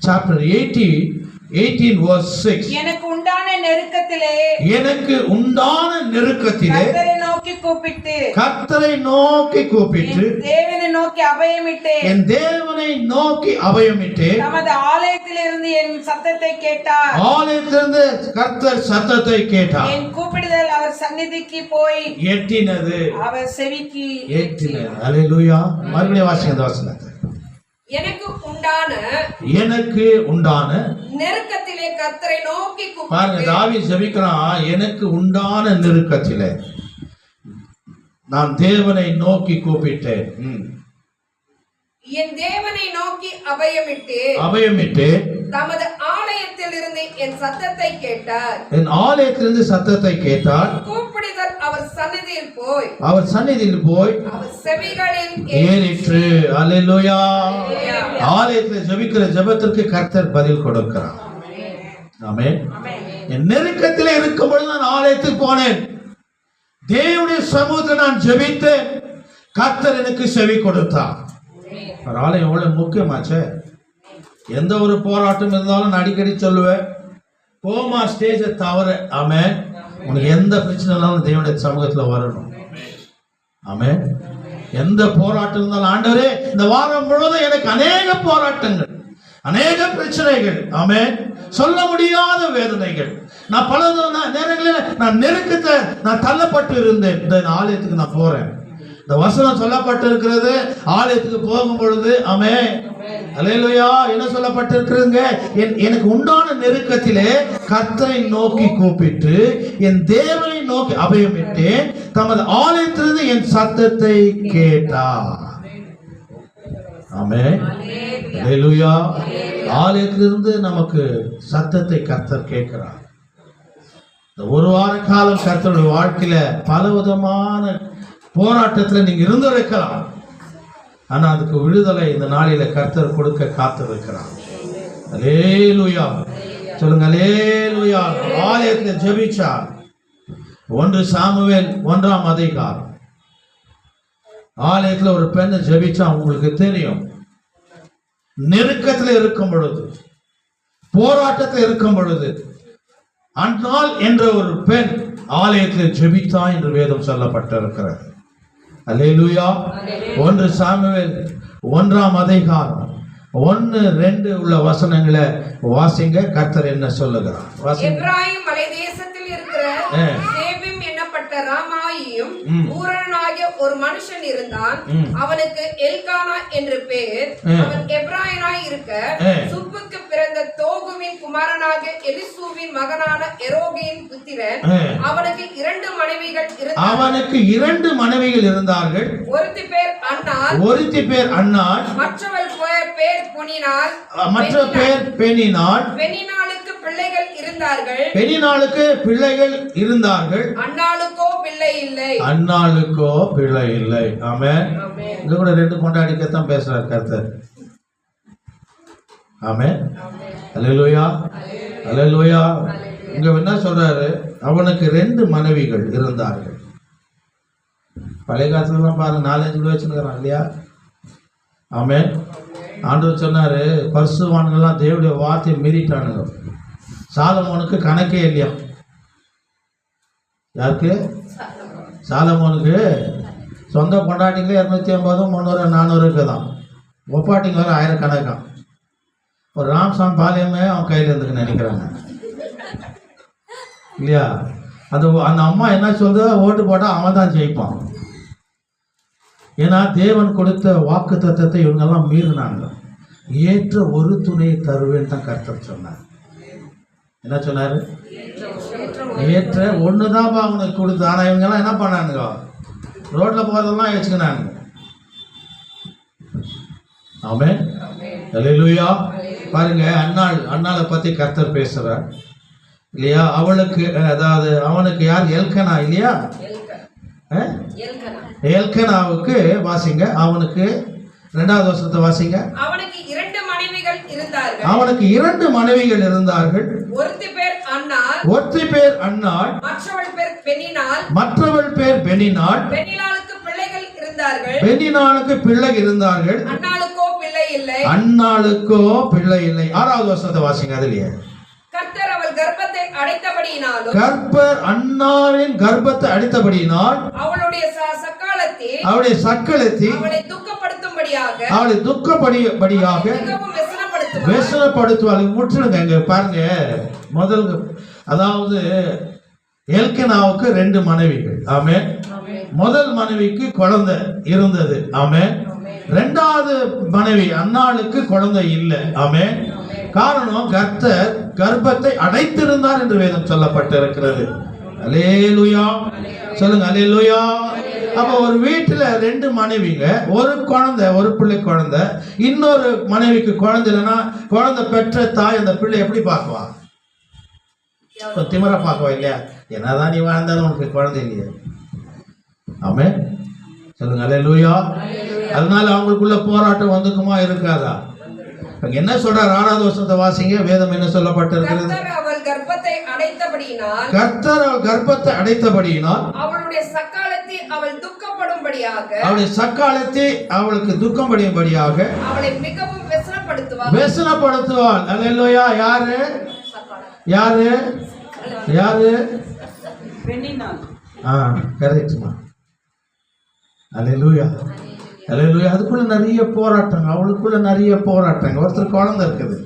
chapter 18 verse 6. எனக்கு உண்டான நெருக்கத்திலே, எனக்கு உண்டான நெருக்கத்திலே கர்த்தரை நோக்கி கூப்பிட்டு, கர்த்தரை நோக்கி கூப்பிட்டு, தேவனை நோக்கி அபயமிட்டு, என் தேவனை நோக்கி அபயமிட்டு, தமது ஆலயத்திலிருந்து என் சத்தத்தை கேட்டார். ஆலயத்திலிருந்து கர்த்தர் சத்தத்தை கேட்டார். என் கூப்பிடுதல் அவர் சந்நிதிக்கு போய் எட்டினது, அவர் செவிக்கு எட்டினது. அல்லேலூயா. மறுபடியும் வாசிங்க இந்த வசனத்தை. எனக்கு உண்டான நெருக்கத்திலே கர்த்தரை நோக்கி பாருங்க, தாவீது ஜெபிக்கிறான். எனக்கு உண்டான நெருக்கத்திலே நான் தேவனை நோக்கி கூப்பிட்டேன். என் தேவனை நோக்கி அபயமிட்டு தமது ஆலயத்திலிருந்து என் சத்தத்தை கேட்டார். என் ஆலயத்திலிருந்து சத்தத்தை கேட்டார். கூப்பிடுதல் அவர் சந்நிதியில் போய் அவர் செவிகளில் ஏறிற்று. அல்லேலூயா. ஆலயத்தில் ஜெபிக்கிற ஜெபத்திற்கு கர்த்தர் பதில் கொடுக்கிறார். ஆமென். என் நெருக்கத்திலே இருக்கும் பொழுது நான் ஆலயத்துக்கு போனேன். தேவனுடைய சமூகத்தில் நான் ஜெபித்தேன். கர்த்தர் எனக்கு செவி கொடுத்தார். ஆலயம் எவ்வளவு முக்கியமாச்சே. எந்த ஒரு போராட்டம் இருந்தாலும் நான் அடிக்கடி சொல்லுவேன், போமா ஸ்டேஜை தவிர. ஆமென். உனக்கு எந்த பிரச்சனை இருந்தாலும் தேவனுடைய சமூகத்தில் வரணும். ஆமென். எந்த போராட்டம் இருந்தாலும், ஆண்டவரே இந்த வாரம் முழுவதும் எனக்கு அநேக போராட்டங்கள், அநேக பிரச்சனைகள், ஆமென், சொல்ல முடியாத வேதனைகள், நான் பல நேரங்களில் நான் நெருக்கத்தை நான் தள்ளப்பட்டு இருந்தேன். இந்த ஆலயத்துக்கு நான் போறேன். இந்த வசனம் சொல்லப்பட்டு இருக்கிறது. ஆலயத்துக்கு போகும் பொழுது, ஆமென், அல்லேலூயா, என்ன சொல்லப்பட்டிருக்கிறதுங்க? எனக்கு உண்டான நெருக்கத்திலே கர்த்தரை நோக்கி கூப்பிட்டு, என் தேவனை நோக்கி அபயமிட்டு, தமது ஆலயத்திலிருந்து என் சத்தத்தை கேட்டார். ஆமென். அல்லேலூயா. ஆலயத்திலிருந்து நமக்கு சத்தத்தை கர்த்தர் கேட்கிறார். இந்த ஒரு வார காலம் கர்த்தருடைய வாழ்க்கையில பல விதமான போராட்டத்துல நீங்க இருந்திருக்கலாம். ஆனா அதுக்கு விடுதலை இந்த நாளில கர்த்தர் கொடுக்க காத்திருக்கிறார். அல்லேலூயா. சொல்லுங்க அல்லேலூயா. ஆலயத்தில் ஜெபிச்சார். 1 சாமுவேல் 1ஆம் அதிகாரம். ஆலயத்துல ஒரு பெண்ணை ஜெபிச்சா உங்களுக்கு தெரியும். நெருக்கத்தில் இருக்கும் பொழுது, போராட்டத்தில் இருக்கும் பொழுது, அந்நாள் என்ற ஒரு பெண் ஆலயத்தில் ஜெபித்தா என்று வேதம் சொல்லப்பட்டிருக்கிறது. அல்லேலூயா. 1 சாமுவேல் 1ஆம் அதிகாரம் 1-2 உள்ள வசனங்களை வாசிங்க. கர்த்தர் என்ன சொல்லுகிறார்? எப்ராயிம் மலை தேசத்தில் இருக்கிற சேபிம் என்னப்பட்ட ராமாயியும் ஊரனாகிய ஒரு மனுஷன் இருந்தான். அவனுக்கு எல்கானா என்று பெயர். அவன் எப்ராயனாய் இருக்க சுப்புக்கு பிறந்த தோகுவின் குமாரனாகிய எலிசூவின் மகனான எரோகின் புத்திரன். அவனுக்கு 2 மனைவிகள் இருந்தார்கள். அவனுக்கு 2 மனைவிகள் இருந்தார்கள். ஒருத்தி பேர் அன்னாள், ஒருத்தி பேர் அன்னாள், மற்றவள் பேர் பொனினாள், மற்ற பேர் பெனினாள். பெனினாளுக்கு பிள்ளைகள் இருந்தார்கள். பெனினாளுக்கு பிள்ளைகள் இருந்தார்கள். அன்னாளுக்கோ பிள்ளை இல்லை. அன்னாளுக்கோ பிள்ளை இல்லை. ஆமென். ஆமென். இது கூட 2 கொண்டாடிக்கத்தான் பேசுறார் கர்த்தர். ஆமென். அல்லேலூயா, அல்லேலூயா. இங்க என்ன சொல்றாரு? அவனுக்கு 2 மனைவிகள் இருந்தார்கள். பழைய காலத்துலாம் பாருங்க 4-5 கூட வச்சுருக்கிறான் இல்லையா? ஆமென். ஆண்டவர் சொன்னாரு, பரிசுத்தவான்கள்லாம் தேவனுடைய வார்த்தையை மீறிட்டானுங்க. சாலமோனுக்கு கணக்கே இல்லையா? யாருக்கு? சாலமோனுக்கு சொந்த பொண்டாட்டிங்க 250, 300, 400 தான். ஒப்பாட்டிங்க வர 1000 கணக்கான். ஒரு ராம்சாம் பாலியமே அவன் கையில் இருந்துக்கு நினைக்கிறாங்க இல்லையா? அந்த அம்மா என்ன சொல்றதோ ஓட்டு போட்டால் அவன் தான் ஜெயிப்பான். ஏன்னா தேவன் கொடுத்த வாக்கு தத்தத்தை இவங்கெல்லாம் மீறினாங்க. ஏற்ற ஒரு துணையை தருவேன் தான் கர்த்தர் சொன்னார். என்ன சொன்னாரு? ஏற்ற ஒண்ணுதான் அவனுக்கு கொடுத்து. ஆனா இவங்கெல்லாம் என்ன பண்ணானுங்க? ரோட்ல போறதெல்லாம் வச்சுக்கினாங்க. ஆமென். அல்லேலூயா. பாருங்க, அன்னாளை பத்தி கர்த்தர் பேசுறார் இல்லையா? அவளுக்கு, அதாவது அவனுக்கு யார்? எல்கனா இல்லையா? எல்கனாவுக்கு வாசிங்க. அவனுக்கு 2வது வசனத்தை வாசிங்க. அவனுக்கு 2 மனைவிகள் இருந்தார்கள். அவனுக்கு 2 மனைவிகள் இருந்தார்கள். ஒருத்தி பேர் அன்னாள், ஒருத்தி பேர் அன்னாள், மற்றவள் பேர் பெனினாள், மற்றவள் பேர் பெனினாள். பெனினாளுக்கு பிள்ளைகள் இருந்தார்கள். பெனினாளுக்கு பிள்ளை இருந்தார்கள். அன்னாளுக்கோ பிள்ளை இல்லை. அன்னாளுக்கோ பிள்ளை இல்லை. 6வது வசனத்தை வாசிங்க. அதுலயே கர்த்தர் அவள் கர்ப்பத்தை அடைத்தபடியினாலும், கர்ப்பர் அன்னாவின் கர்ப்பத்தை அடைத்தபடியினால் அவளுடைய சக்காலத்தில், அவளுடைய சக்களத்தி அவளை துக்கப்படுத்தும்படியாக, அவளை துக்கப்படியாக மிகவும் வெசனப்படுத்துவாள். வேசனப்படுத்துவாள். முற்றிலுங்க. இங்க பாருங்க, முதல், அதாவது எல்கனாவுக்கு 2 மனைவிகள். ஆமென். முதல் மனைவிக்கு குழந்தை இருந்தது. ஆமென். 2வது மனைவி அன்னாளுக்கு குழந்தை இல்லை. ஆமென். காரணம், கர்த்தர் கர்ப்பத்தை அடைத்திருந்தார் என்று வேதம் சொல்லப்பட்டிருக்கிறது. அல்லேலூயா. சொல்லுங்க அல்லேலூயா. அப்ப ஒரு வீட்டுல 2 மனைவிங்க, ஒரு குழந்தை, ஒரு பிள்ளை குழந்தை. இன்னொரு மனைவிக்கு குழந்தை இல்லைன்னா குழந்தை பெற்ற தாய் அந்த பிள்ளை எப்படி பார்க்குவா? திமிரா பார்க்குவா இல்லையா? என்னதான் நீ வாழ்ந்தாலும் உனக்கு குழந்தை இல்லையா? ஆமென். சொல்லுங்க அல்லேலூயா. அதனால அவங்களுக்குள்ள போராட்டம் வந்துக்குமா இருக்காதா? என்ன சொல்றார்? 6வது வசனத்தை வாசிங்க. வேதம் என்ன சொல்லப்பட்டிருக்கிறது? கர்த்தர் அவள் கர்ப்பத்தை அடைத்தபடியினால், கர்த்தர் அவள் கர்ப்பத்தை அடைத்தபடியினால் அவளுடைய சக்காலத்தில் அவள் துக்கப்படும்படியாக, அவளுடைய சக்காலத்தை அவளுக்கு துக்கப்படும்படியாக அவளை மிகவும் வெசனப்படுத்துவாள். வேசனப்படுத்துவாள். அல்லேலூயா. யாரு? யாரு? யாரு? பெனினாள். கரெக்ட்மா. அல்லேலூயா, அல்லேலூயா. அதுக்குள்ள நிறைய போராட்டங்க, அவளுக்குள்ள நிறைய போராட்டங்க. ஒருத்தர் குழந்தை இருக்குது,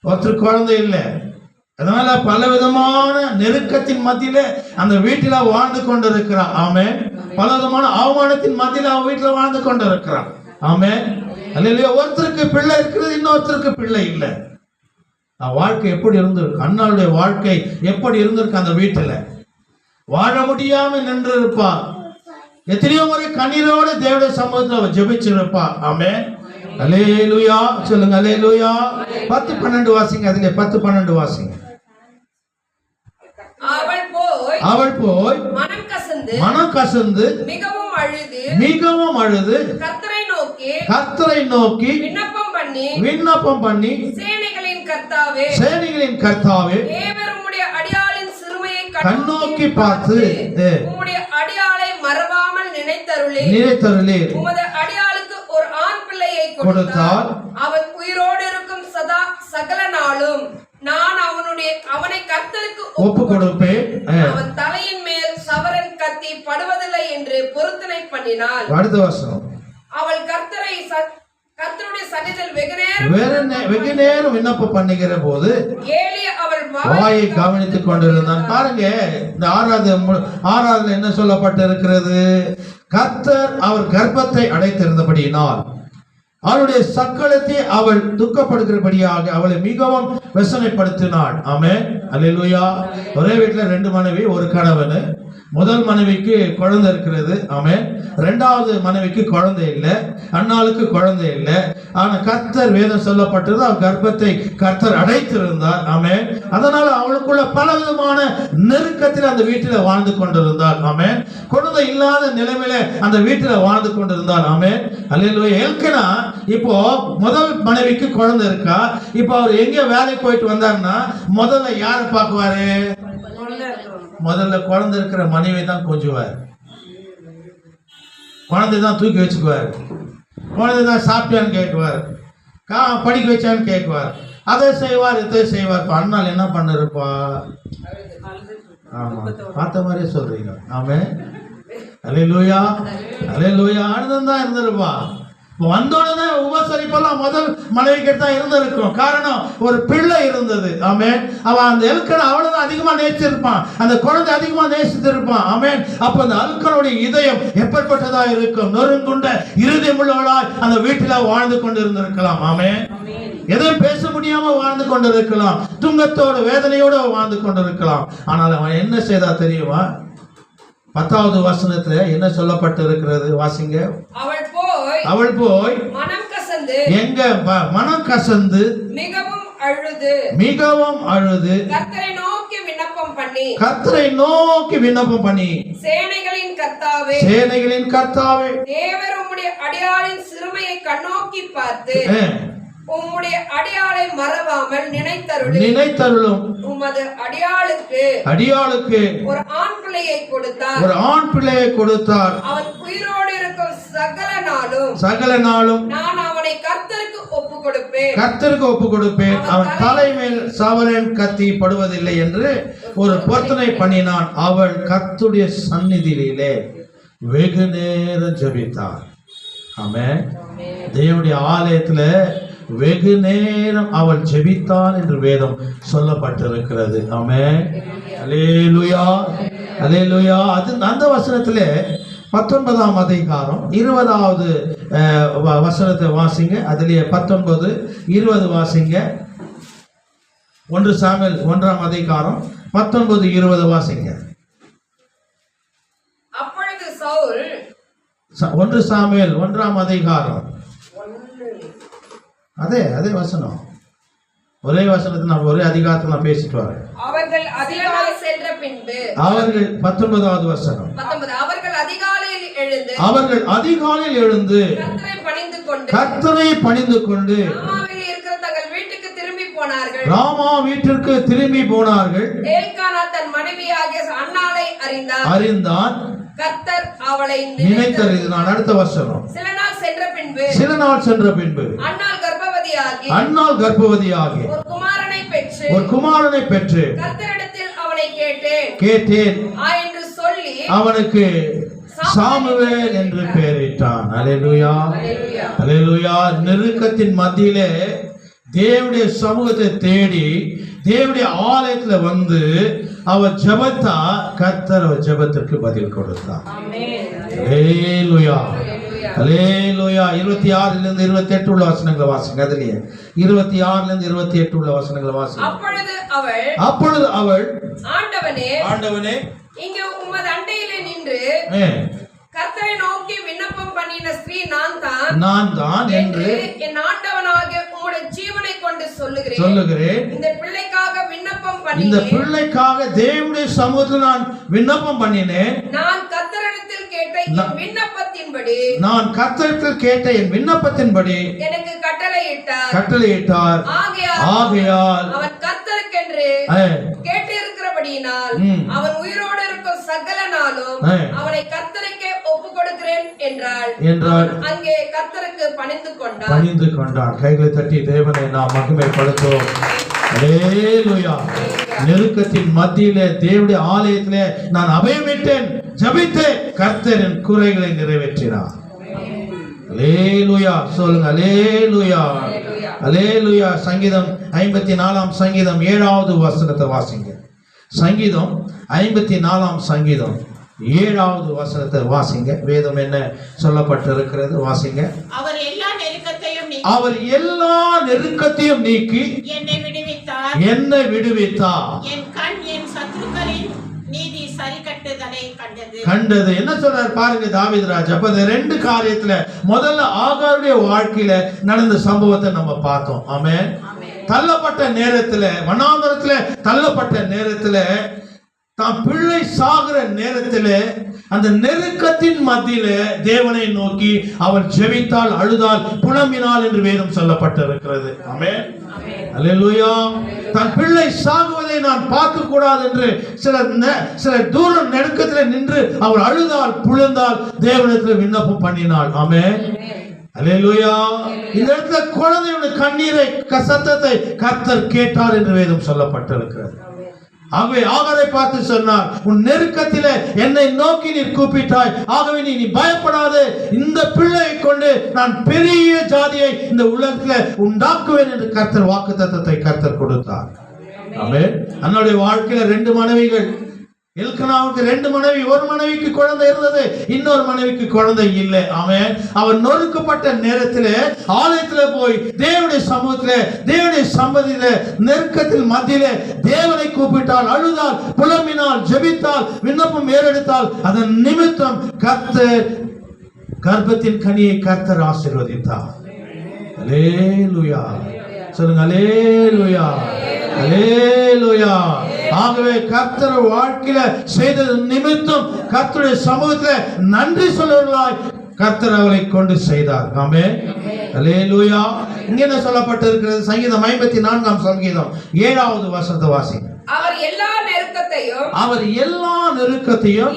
ஒருத்தர் குழந்தை இல்லை. அதனால பல விதமான நெருக்கத்தின் மத்தியில அந்த வீட்டில வாழ்ந்து கொண்டிருக்கிறான். ஆமென். பல விதமான அவமானத்தின் மத்தியில அவன் வீட்டில் வாழ்ந்து கொண்டிருக்கிறான். ஆமென். அல்லேலூயா. ஒருத்தருக்கு பிள்ளை இருக்கிறது, இன்னொருத்தருக்கு பிள்ளை இல்லை. வாழ்க்கை எப்படி இருந்திருக்கு? அண்ணாளுடைய வாழ்க்கை எப்படி இருந்திருக்கு? அந்த வீட்டுல வாழ முடியாம நின்று இருப்பா. எத்தனையோ முறை கண்ணீரோடு தேவனுடைய சமூகத்தில் ஜெபிச்சிருப்பா. ஆமென். அல்லேலூயா. சொல்லுங்க அல்லேலூயா. 10-12 வாசிங்க. அதுல 10-12 வாசிங்க. அவள் போய் மனம் கசந்து மிகவும் அழுது கர்த்தரை நோக்கி விண்ணப்பம் பண்ணி சேனைகளின் கர்த்தாவே அடியாளின் சிறுமையை கண்ணோக்கி பார்த்து உம்முடைய அடியாளை மறவாமல் நினைத்தருளீர். உமது அடியாளுக்கு ஒரு ஆண் பிள்ளையை கொடுத்தால் அவன் உயிரோடு இருக்கும் சகல நாளும் நான் அவனை கர்த்தருக்கு ஒப்பு கொடுப்பேன். அவன் தலையின் மேல் சவரன் கத்தி படுவதில்லை என்று பொருத்தனை பண்ணினாள். அடுத்த வசனம். அவள் கர்த்தருடைய சந்நிதியில் வெகு நேரம் விண்ணப்பம் பண்ணுகிற போது ஏலி அவள் வாயை கவனித்துக் கொண்டிருந்தான். பாருங்க, இந்த 6வது என்ன சொல்லப்பட்டிருக்கிறது? கர்த்தர் அவர் கர்ப்பத்தை அடைத்திருந்தபடியினால் அவளுடைய சக்களத்தை அவள் துக்கப்படுகிறபடியாக அவளை மிகவும் வெசனைப்படுத்தினாள். ஆமென், அல்லேலூயா. ஒரே வீட்டுல 2 மனைவி, ஒரு கணவன். முதல் மனைவிக்கு குழந்தை இருக்கிறது. ஆமென். இரண்டாவது மனைவிக்கு குழந்தை இல்லை, அன்னாளுக்கு குழந்தை இல்லை. ஆனா கர்த்தர், வேதம் சொல்லப்பட்டது, அவள் கர்ப்பத்தை கர்த்தர் அடைத்திருந்தார். ஆமென். அதனால அவளுக்குள்ள பல விதமான நெருக்கத்தில் அந்த வீட்டில் வாழ்ந்து கொண்டிருந்தாள். ஆமென். குழந்தை இல்லாத நிலைமையில அந்த வீட்டில் வாழ்ந்து கொண்டிருந்தாள். ஆமென், அல்லேலூயா. எல்கனா இப்போ முதல் மனைவிக்கு குழந்தை இருக்கா. இப்போ அவர் எங்க வேலைக்கு போயிட்டு வந்தாருன்னா முதல்ல யாரை பார்க்குவாரு? முதல்ல குழந்தை இருக்கிற மனைவி தான் கொஞ்சுவார். குழந்தை தான் தூக்கி வச்சுக்குவார். குழந்தை தான் சாப்பிட்டான்னு கேட்குவார், படிக்க வச்சான்னு கேட்குவார், அதை செய்வார், இதை செய்வார். இப்போ அண்ணால் என்ன பண்ணிருப்பா? ஆமா, பார்த்த மாதிரியே சொல்றீங்க. ஆமென், அல்லேலூயா, அல்லேலூயா. ஆனந்தம் தான் இருந்திருப்பா. வந்தோடனே உபசரிப்பெல்லாம் முதல் மனைவிக்கு தான் இருந்திருக்கும். காரணம், ஒரு பிள்ளை இருந்தது. ஆமென். அவன் அந்த எல்கனை அவ்வளவுதான் அதிகமா நேசிச்சிருப்பான், அந்த குழந்தை அதிகமா நேசித்திருப்பான். ஆமென். அப்ப அந்த எல்கனுடைய இதயம் எப்படிப்பட்டதா இருக்கும்? நொறுங்குண்ட இருதயம் உள்ளவளாய் அந்த வீட்டில வாழ்ந்து கொண்டு இருந்திருக்கலாம். ஆமென். எதையும் பேச முடியாம வாழ்ந்து கொண்டிருக்கலாம், துங்கத்தோட வேதனையோட வாழ்ந்து கொண்டிருக்கலாம். ஆனால் அவன் என்ன செய்தா தெரியுமா? 10வது வசனத்துல என்ன சொல்லப்பட்டு இருக்கிறது? வாசிங்க. அவள் போய் மனம் கசந்து, எங்க மனம் கசந்து மிகவும் அழுது கர்த்தரை நோக்கி விண்ணப்பம் பண்ணி சேனைகளின் கர்த்தாவே தேவர் உம்முடைய அடியாளின் சிறுமையை கண்ணோக்கி பார்த்து உம்முடைய அடியாளை மறவாமல் நினைத்தருளும். உமது அடியாளுக்கு ஒரு ஆண் பிள்ளையை கொடுத்தார். அவன் உயிரோடு இருக்கும் சகல நாளும் நான் அவனை கர்த்தருக்கு ஒப்பு கொடுப்பேன். அவன் தலைமேல் சவரன் கத்தி படுவதில்லை என்று ஒரு பொருத்தனை பண்ணினான். அவள் கர்த்தருடைய சந்நிதியிலே வெகு நேரம் ஜெபித்தார். ஆமென். தேவனுடைய ஆலயத்துல வெகு நேரம் அவள் ஜெபித்தாள் என்று வேதம் சொல்லப்பட்டிருக்கிறது. ஆமென், அல்லேலூயா, அல்லேலூயா. அது அந்த வசனத்திலே 19ஆம் அதிகாரம் 20வது வசனத்தை வாசிங்க. அதுலயே 19, 20 வாசிங்க. 1 சாமுவேல் 1ஆம் அதிகாரம் 19, 20 வாசிங்க. அப்பொழுது சவுல் 1 சாமுவேல் 1ஆம் அதிகாரம், அதே வசனம், ஒரே வசனத்தை நான் ஒரே அதிகாரத்தில் நான் பேசிட்டு வரேன். அவர்கள் அதிகாலை சென்ற பின்பு, அவர்கள் 19வது வசனம், அவர்கள் அதிகாலையில் எழுந்து கர்த்தரை பணிந்து கொண்டு ராமா வீட்டிற்கு திரும்பி போனார்கள். எல்கானா தன் மனைவியாகிய அன்னாளை அறிந்தான், கர்த்தர் அவளை நினைத்தறிந்தான். அடுத்த வசனம், சில நாள் சென்ற பின்பு அன்னாள் கர்ப்பவதியாகி ஒரு குமாரனை பெற்று கர்த்தரிடத்தில் அவனை கேட்டேன் என்று சொல்லி அவனுக்கு சாமுவேல் என்று பெயரிட்டான். அல்லேலூயா, அல்லேலூயா. நெருக்கத்தின் மத்தியிலே தேவனுடைய சமூகத்தை தேடி தேவனுடைய ஆலயத்துல வந்து அவர் ஜெபத்தா, கர்த்தர் அவர் ஜெபத்திற்கு பதில் கொடுத்தார். அல்லேலூயா, அல்லேலூயா. 26 இருந்து 28 உள்ள வசனங்களை வாசிங்க. அதுலயே 26 இருந்து 28 உள்ள வசனங்களை வாசிங்க. அப்பொழுது அவள் ஆண்டவனே இங்கே உமது அண்டையிலே நின்று கர்த்தரை நோக்கி விண்ணப்பம் பண்ணின ஸ்திரீ நான் தான் என்று என் ஆண்டவனாகிய உம்முடைய ஜீவனை கொண்டு சொல்லுகிறேன். இந்த பிள்ளைக்காக விண்ணப்பம் பண்ணி, இந்த பிள்ளைக்காக தேவனுடைய சமூகத்தில் நான் விண்ணப்பம் பண்ணினேன். நான் கர்த்தரிடத்தில் கேட்ட என் விண்ணப்பத்தின்படி எனக்கு கட்டளையிட்டார். ஆகையால் அவன் கர்த்தருக்கென்று கேட்டிருக்கிறபடியினால் அவன் உயிரோடு இருக்கும் சகல நாளும் அவனை கர்த்தருக்கே ஒப்பு கொடுக்கிறேன் என்றாள். அங்கே கர்த்தருக்கு பணிந்து கொண்டான். கைகளை தட்டி தேவனை நாம் மகிமைப்படுத்துவோம். அல்லேலூயா. நெருக்கத்தின் மத்தியிலே தேவனுடைய ஆலயத்திலே நான் அபயமிட்டேன், ஜெபித்தேன், கர்த்தரின் குறைகளை நிறைவேற்றினார். அல்லேலூயா சொல்லுங்க. அல்லேலூயா, அல்லேலூயா. சங்கீதம் 54ஆம் சங்கீதம் 7வது வசனத்தை வாசிங்க. சங்கீதம் 54ஆம் சங்கீதம் 7வது வசனத்தை வாசிங்க. வேதம் என்ன சொல்லப்பட்டிருக்கிறது? வாசிங்க. அவர் எல்லா நெருக்கத்தையும் அவர் எல்லா நெருக்கத்தையும் நீக்கி என்னை விடுவித்தார். என் கண் என் சத்துருக்களின் நீதி சரி கட்டுதலை கண்டது. என்ன சொல்றார் பாருங்க தாவீது ராஜா. அப்ப இந்த ரெண்டு காரியத்துல முதல்ல ஆகாருடைய வாழ்க்கையில நடந்த சம்பவத்தை நம்ம பார்த்தோம். ஆமென். தள்ளப்பட்ட நேரத்துல, வனாந்தரத்துல தள்ளப்பட்ட நேரத்துல, தான் பிள்ளை சாகிற நேரத்துல, அந்த நெருக்கத்தின் மத்தியில தேவனை நோக்கி அவர் ஜெபித்தால், அழுதால், புலம்பினாள் என்று வேதம் சொல்லப்பட்டிருக்கிறது. ஆமென். அல்லேலூயா. தன் பிள்ளை சாகுவதை நான் பார்க்க கூடாது என்று சில தூரம் நெருக்கத்தில் நின்று அவர் அழுதால், புலந்தால், தேவனிடத்தில் விண்ணப்பம் பண்ணினாள். ஆமென். அல்லேலூயா. இந்த இடத்துல குழந்தையுடைய கண்ணீரை, சத்தத்தை கர்த்தர் கேட்டார் என்று வேதம் சொல்லப்பட்டிருக்கிறது. ஆகவே ஆகாரை பார்த்து சொன்னார், உன் நெருக்கத்திலே என்னை நோக்கி நீ கூப்பிட்டாய், ஆகவே நீ பயப்படாதே, இந்த பிள்ளையை கொண்டு நான் பெரிய ஜாதியை இந்த உலகத்துல உண்டாக்குவேன் என்று கர்த்தர் வாக்குத்தத்தத்தை கர்த்தர் கொடுத்தார். ஆமென். அன்னுடைய வாழ்க்கையில 2 மனைவிகள். எல்கனாவுக்கு 2 மனைவி. ஒரு மனைவிக்கு குழந்தை இருந்தது, இன்னொரு மனைவிக்கு குழந்தை இல்லை. அவன் அவன் நொறுக்கப்பட்ட நேரத்திலே ஆலயத்திலே போய் தேவனுடைய சமூகத்திலே, தேவனுடைய சம்பதியிலே, நெருக்கத்தில் மத்தியிலே தேவனை கூப்பிட்டால், அழுதால், புலம்பினாள், ஜெபித்தால், விண்ணப்பம் ஏறெடுத்தால், அதன் நிமித்தம் கர்த்தர் கர்ப்பத்தின் கனியை கர்த்தர் ஆசீர்வதித்தார். அல்லேலூயா. சொல்லுங்க அல்லேலூயா. அல்லேலூயா. ஆகவே கர்த்தர் வாழ்க்கையில செய்தது நிமித்தம் கர்த்தருடைய சமூகத்துல நன்றி சொல்லுவர்களாய் கர்த்தர் அவரை கொண்டு செய்தார். ஆமென். அல்லேலூயா. இங்க என்ன சொல்லப்பட்டிருக்கிறது? சங்கீதம் 54ஆம் சங்கீதம் 7வது வசனத்தை வாசிங்க. அவர் எல்லா நெருக்கத்தையும்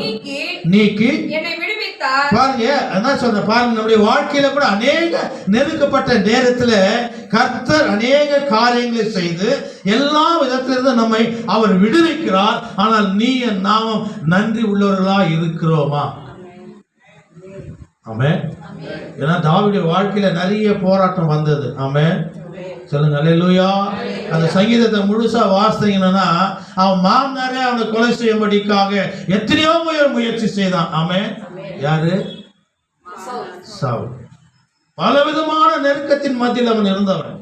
நீக்கி என்னை விடுவித்தார். பாருங்க, என்ன சொல்ற பாருங்க, நம்முடைய வாழ்க்கையில கூட அநேக நெருக்கப்பட்ட நேரத்துல கர்த்தர் அநேக காரியங்களை செய்து எல்லா விதத்திலிருந்து நம்மை அவர் விடுவிக்கிறார். ஆனால் நீ நாமும் நன்றி உள்ளவர்களா இருக்கிறோமா? ஆமென். ஏன்னா தாவீதுடைய வாழ்க்கையில நிறைய போராட்டம் வந்தது. ஆமென். சொல்லுங்க அல்லேலூயா. அந்த சங்கீதத்தை முழுசா வாசித்தீங்கன்னா, அவன் மாமனாரே அவனை கொலை செய்யும்படிக்காக எத்தனையோ முயற்சி செய்தான். ஆமென். யாரு? சவுல். பலவிதமான நெருக்கத்தின் மத்தியில் அவன் இருந்தவன்,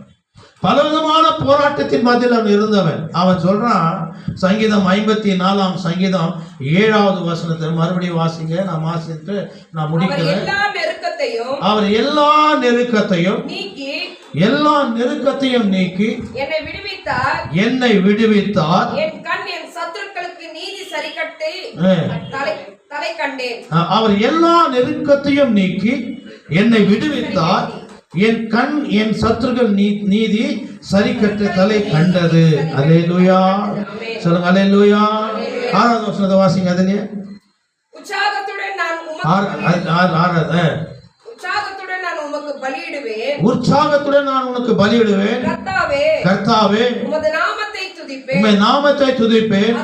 பலவிதமான போராட்டத்தின் மத்தியில் அவன் இருந்தவன். அவன் சொல்றான், சங்கீதம் 54ஆம் சங்கீதம் 7வது வசனத்தை மறுபடியும் வாசிங்க. நான் வாசித்து நான் முடிக்கிறேன். அவர் எல்லா நெருக்கத்தையும் நீக்கி என்னை விடுவித்தார். என் கண் என் சத்துருக்களுக்கு நீதி சரிக்கட்டு தலை கண்டேன். அவர் எல்லா நெருக்கத்தையும் நீக்கி என்னை விடுவித்தார். என் கண் என் சத்துருக்கள் நீதி சரிக்கட்டு தலை கண்டது. அல்லேலூயா. சொல்லுங்க அல்லேலூயா. 6வது வசனத்தை வாசிங்க. அதுலயே உற்சாகத்துடன் நான் உமக்கு பலியிடுவேன். உற்சாகத்துடன் நான் உனக்கு பலியிடுவேன். கர்த்தாவே உமது நாமத்தை துதிப்பேன். உம்மை நாமத்தை துதிப்பேன்.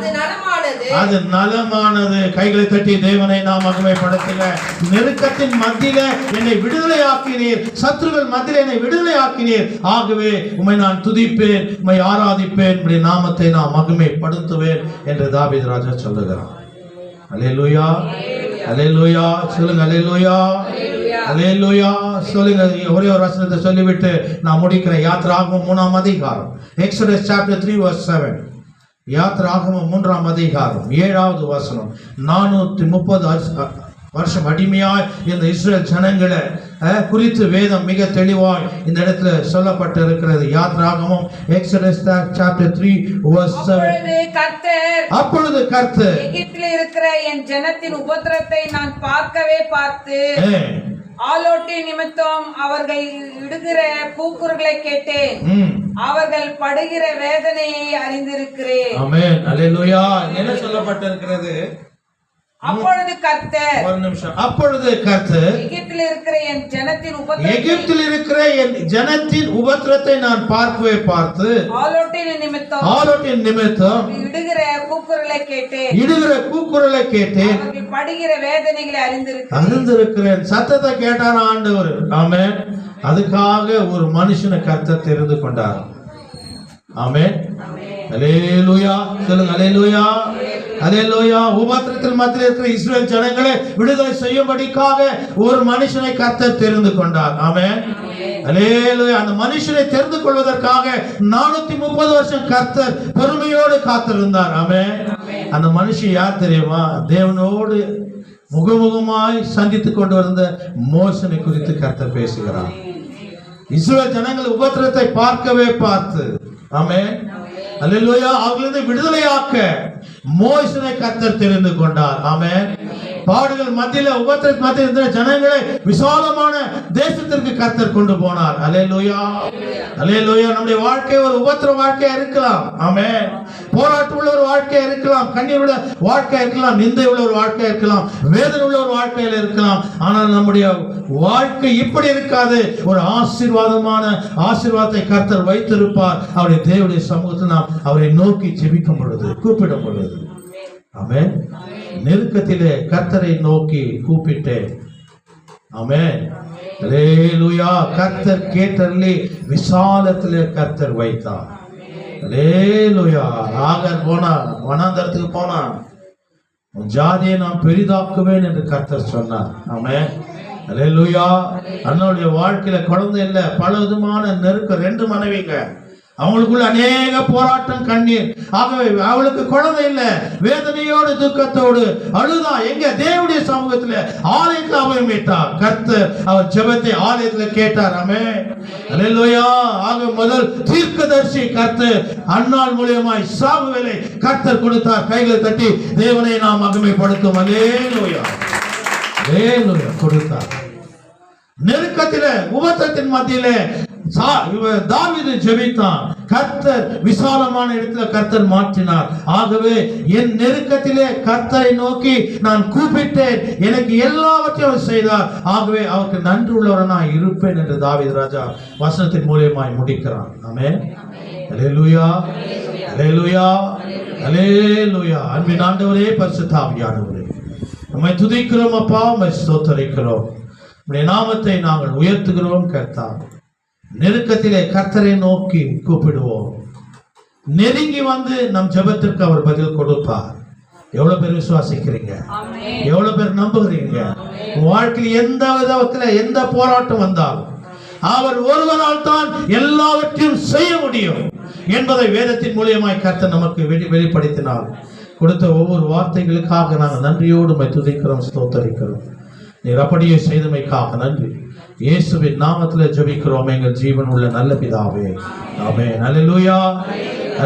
அது நலமானது. கைகளை தட்டி தேவனை நாம் மகிமைப்படுத்துங்க. நெருக்கத்தின் மத்தியில என்னை விடுதலை ஆக்கினீர், சத்துருக்கள் மத்தியில என்னை விடுதலை ஆக்கினீர். ஆகவே உம்மை நான் துதிப்பேன், உம்மை ஆராதிப்பேன், உம்முடைய நாமத்தை நான் மகிமைப்படுத்துவேன் என்று தாவீது ராஜா சொல்லுகிறார். அல்லேலூயா. அல்லேலூயா. சொல்லுங்க அல்லேலூயா. அல்லேலூயா. சொல்லுங்க. ஒரே ஒரு வசனத்தை சொல்லிவிட்டு நான் முடிக்கிறேன். யாத்திராகமம் 3ஆம் அதிகாரம், Exodus chapter 3 verse 7. யாத்திராகமம் 3ஆம் அதிகாரம் 7வது வசனம். 430 வருஷம் அடிமையாய் இந்த இஸ்ரேல் ஜனங்களை குறித்து வேதம் மிக தெளிவாய் இந்த இடத்துல சொல்லப்பட்டு இருக்கிறது. யாத்திராகமம் Exodus chapter 3 verse 7. அப்பொழுது கர்த்தர் எகிப்தில் இருக்கிற என் ஜனத்தின் உபத்திரத்தை நான் பார்த்து ஆலோட்டின் நிமித்தம் அவர்கள் இடுகிற கூக்குரலை கேட்டேன். அவர்கள் படுகிற வேதனையை அறிந்திருக்கிறேன். ஆமென். அல்லேலூயா. என்ன சொல்லப்பட்டிருக்கிறது? அப்பொழுது கர்த்தர், ஒரு நிமிஷம். அப்பொழுது கர்த்தர் எகிப்தில் இருக்கிற என் ஜனத்தின் உபத்திரத்தை நான் பார்த்து ஆலோட்டின் நிமித்தம் இடுகிற கூக்குரலை கேட்டேன். அவர்கள் படுகிற வேதனைகளை அறிந்திருக்கிறேன். சத்தத்தை கேட்டார் ஆண்டவர். ஆமென். அதுக்காக ஒரு மனுஷனை கர்த்தர் தெரிந்து கொண்டார். ஆமென். அல்லேலூயா. சொல்லுங்க அல்லேலூயா. அல்லேலூயா. உபத்திரத்தில் மத்தியில் இருக்கிற இஸ்ரேல் ஜனங்களை விடுதலை செய்யும்படிக்காக ஒரு மனுஷனை கர்த்தர் தெரிந்து கொண்டார். ஆமென். அல்லேலூயா. அந்த மனுஷனை தெரிந்து கொள்வதற்காக 430 வருஷம் கர்த்தர் பொறுமையோடு காத்திருந்தார். ஆமென். அந்த மனுஷன் யார் தெரியுமா? தேவனோடு முகமுகமாய் சந்தித்துக் கொண்டு வந்த மோசனை குறித்து கர்த்தர் பேசுகிறார். இஸ்ரவேல் ஜனங்கள் உபத்திரத்தை பார்க்கவே பார்த்து, ஆமென், அல்லேலூயா, அவர்களை விடுதலையாக்க மோசனை கர்த்தர் தெரிந்து கொண்டார். ஆமென். பாடுகள் மத்தியில, உபத்திரத்தின் மத்தியில் இருந்த ஜனங்களை விசாலமான தேசத்திற்கு கர்த்தர் கொண்டு போனார். அல்லேலூயா, அல்லேலூயா. நம்முடைய வாழ்க்கை ஒரு உபத்திர வாழ்க்கையா இருக்கலாம். ஆமென். போராட்டம் உள்ள ஒரு வாழ்க்கையா இருக்கலாம், கண்ணீர் உள்ள வாழ்க்கையா இருக்கலாம், நிந்தை உள்ள ஒரு வாழ்க்கையா இருக்கலாம், வேதனை உள்ள ஒரு வாழ்க்கையில இருக்கலாம். ஆனால் நம்முடைய வாழ்க்கை இப்படி இருக்காது. ஒரு ஆசீர்வாதத்தை கர்த்தர் வைத்திருப்பார். அவருடைய தேவனுடைய சமூகத்தில் நாம் அவரை நோக்கி ஜெபிக்கும் பொழுது, கூப்பிடும் பொழுது. ஆமென். நெருக்கத்திலே கர்த்தரை நோக்கி கூப்பிட்டேன். ஆமென். அல்லேலூயா. கர்த்தர் கேட்டருளி விசாலத்திலே கர்த்தர் வைத்தார். அல்லேலூயா. ஆகார் போனா, வனாந்தரத்துக்கு போனா, ஜாதியை நான் பெரிதாக்குவேன் என்று கர்த்தர் சொன்னார். ஆமென். அல்லேலூயா. அண்ணனுடைய வாழ்க்கையில குழந்தை இல்லை, பல விதமான நெருக்கம். 2 மனைவிங்க, அவங்களுக்குள்ள அநேக போராட்டம், கண்ணீர். ஆகவே அவளுக்கு குழந்தை இல்ல, வேதனையோடு துக்கத்தோடு அழுதா. எங்க? தேவனுடைய சமூகத்துல, ஆலயத்தில் அவன் மீட்டார். கர்த்தர் அவர் ஜெபத்தை ஆலயத்தில் கேட்டார். ஆமென். அல்லேலூயா. ஆக முதல் தீர்க்கதரிசி கர்த்தர் அன்னாள் மூலியமாய் சாமுவேலை கர்த்தர் கொடுத்தார். கைகளை தட்டி தேவனை நாம் மகிமைப்படுத்தும். அல்லேலூயா, அல்லேலூயா. கொடுத்தார். நெருக்கத்திலே, உபத்திரத்தின் மத்தியிலே தாவீது ஜெபித்தான். கர்த்தர் விசாலமான இடத்துல கர்த்தர் மாற்றினார். ஆகவே என் நெருக்கத்திலே கர்த்தரை நோக்கி நான் கூப்பிட்டேன், எனக்கு எல்லாவற்றையும் அவர் செய்தார். ஆகவே அவருக்கு நன்றி உள்ளவனாய் இருப்பேன் என்று தாவீது ராஜா வசனத்தின் மூலமாய் முடிக்கிறான். ஆமென். அல்லேலூயா, அல்லேலூயா, அல்லேலூயா. அன்பின் ஆண்டவரே, பரிசுத்த ஆவியானவரே, நம்மை துதிக்கிறோம் அப்பா, நம்மை ஸ்தோத்திரிக்கிறோம். உம்முடைய நாமத்தை நாங்கள் உயர்த்துகிறோம். கர்த்தர் நெருக்கத்திலே கர்த்தரை நோக்கி கூப்பிடுவோம். நெருங்கி வந்து நம் ஜெபத்திற்கு அவர் பதில் கொடுப்பார். எவ்வளவு பேர் விசுவாசிக்கிறீங்க? எவ்வளவு பேர் நம்புகிறீங்க? வாழ்க்கையில் எந்த விதத்துல எந்த போராட்டம் வந்தாலும் அவர் ஒருவரால் தான் எல்லாவற்றையும் செய்ய முடியும் என்பதை வேதத்தின் மூலியமாய் கர்த்தர் நமக்கு வெளிப்படுத்தினார். கொடுத்த ஒவ்வொரு வார்த்தைகளுக்காக நாங்கள் நன்றியோடு துதிக்கிறோம், ஸ்தோத்தரிக்கிறோம். நீர் அப்படியே செய்தமைக்காக நன்றி. இயேசுவின் நாமத்தில் ஜெபிக்கிறோம் எங்கள் ஜீவன் உள்ள நல்ல பிதாவே. ஆமென். அல்லேலூயா.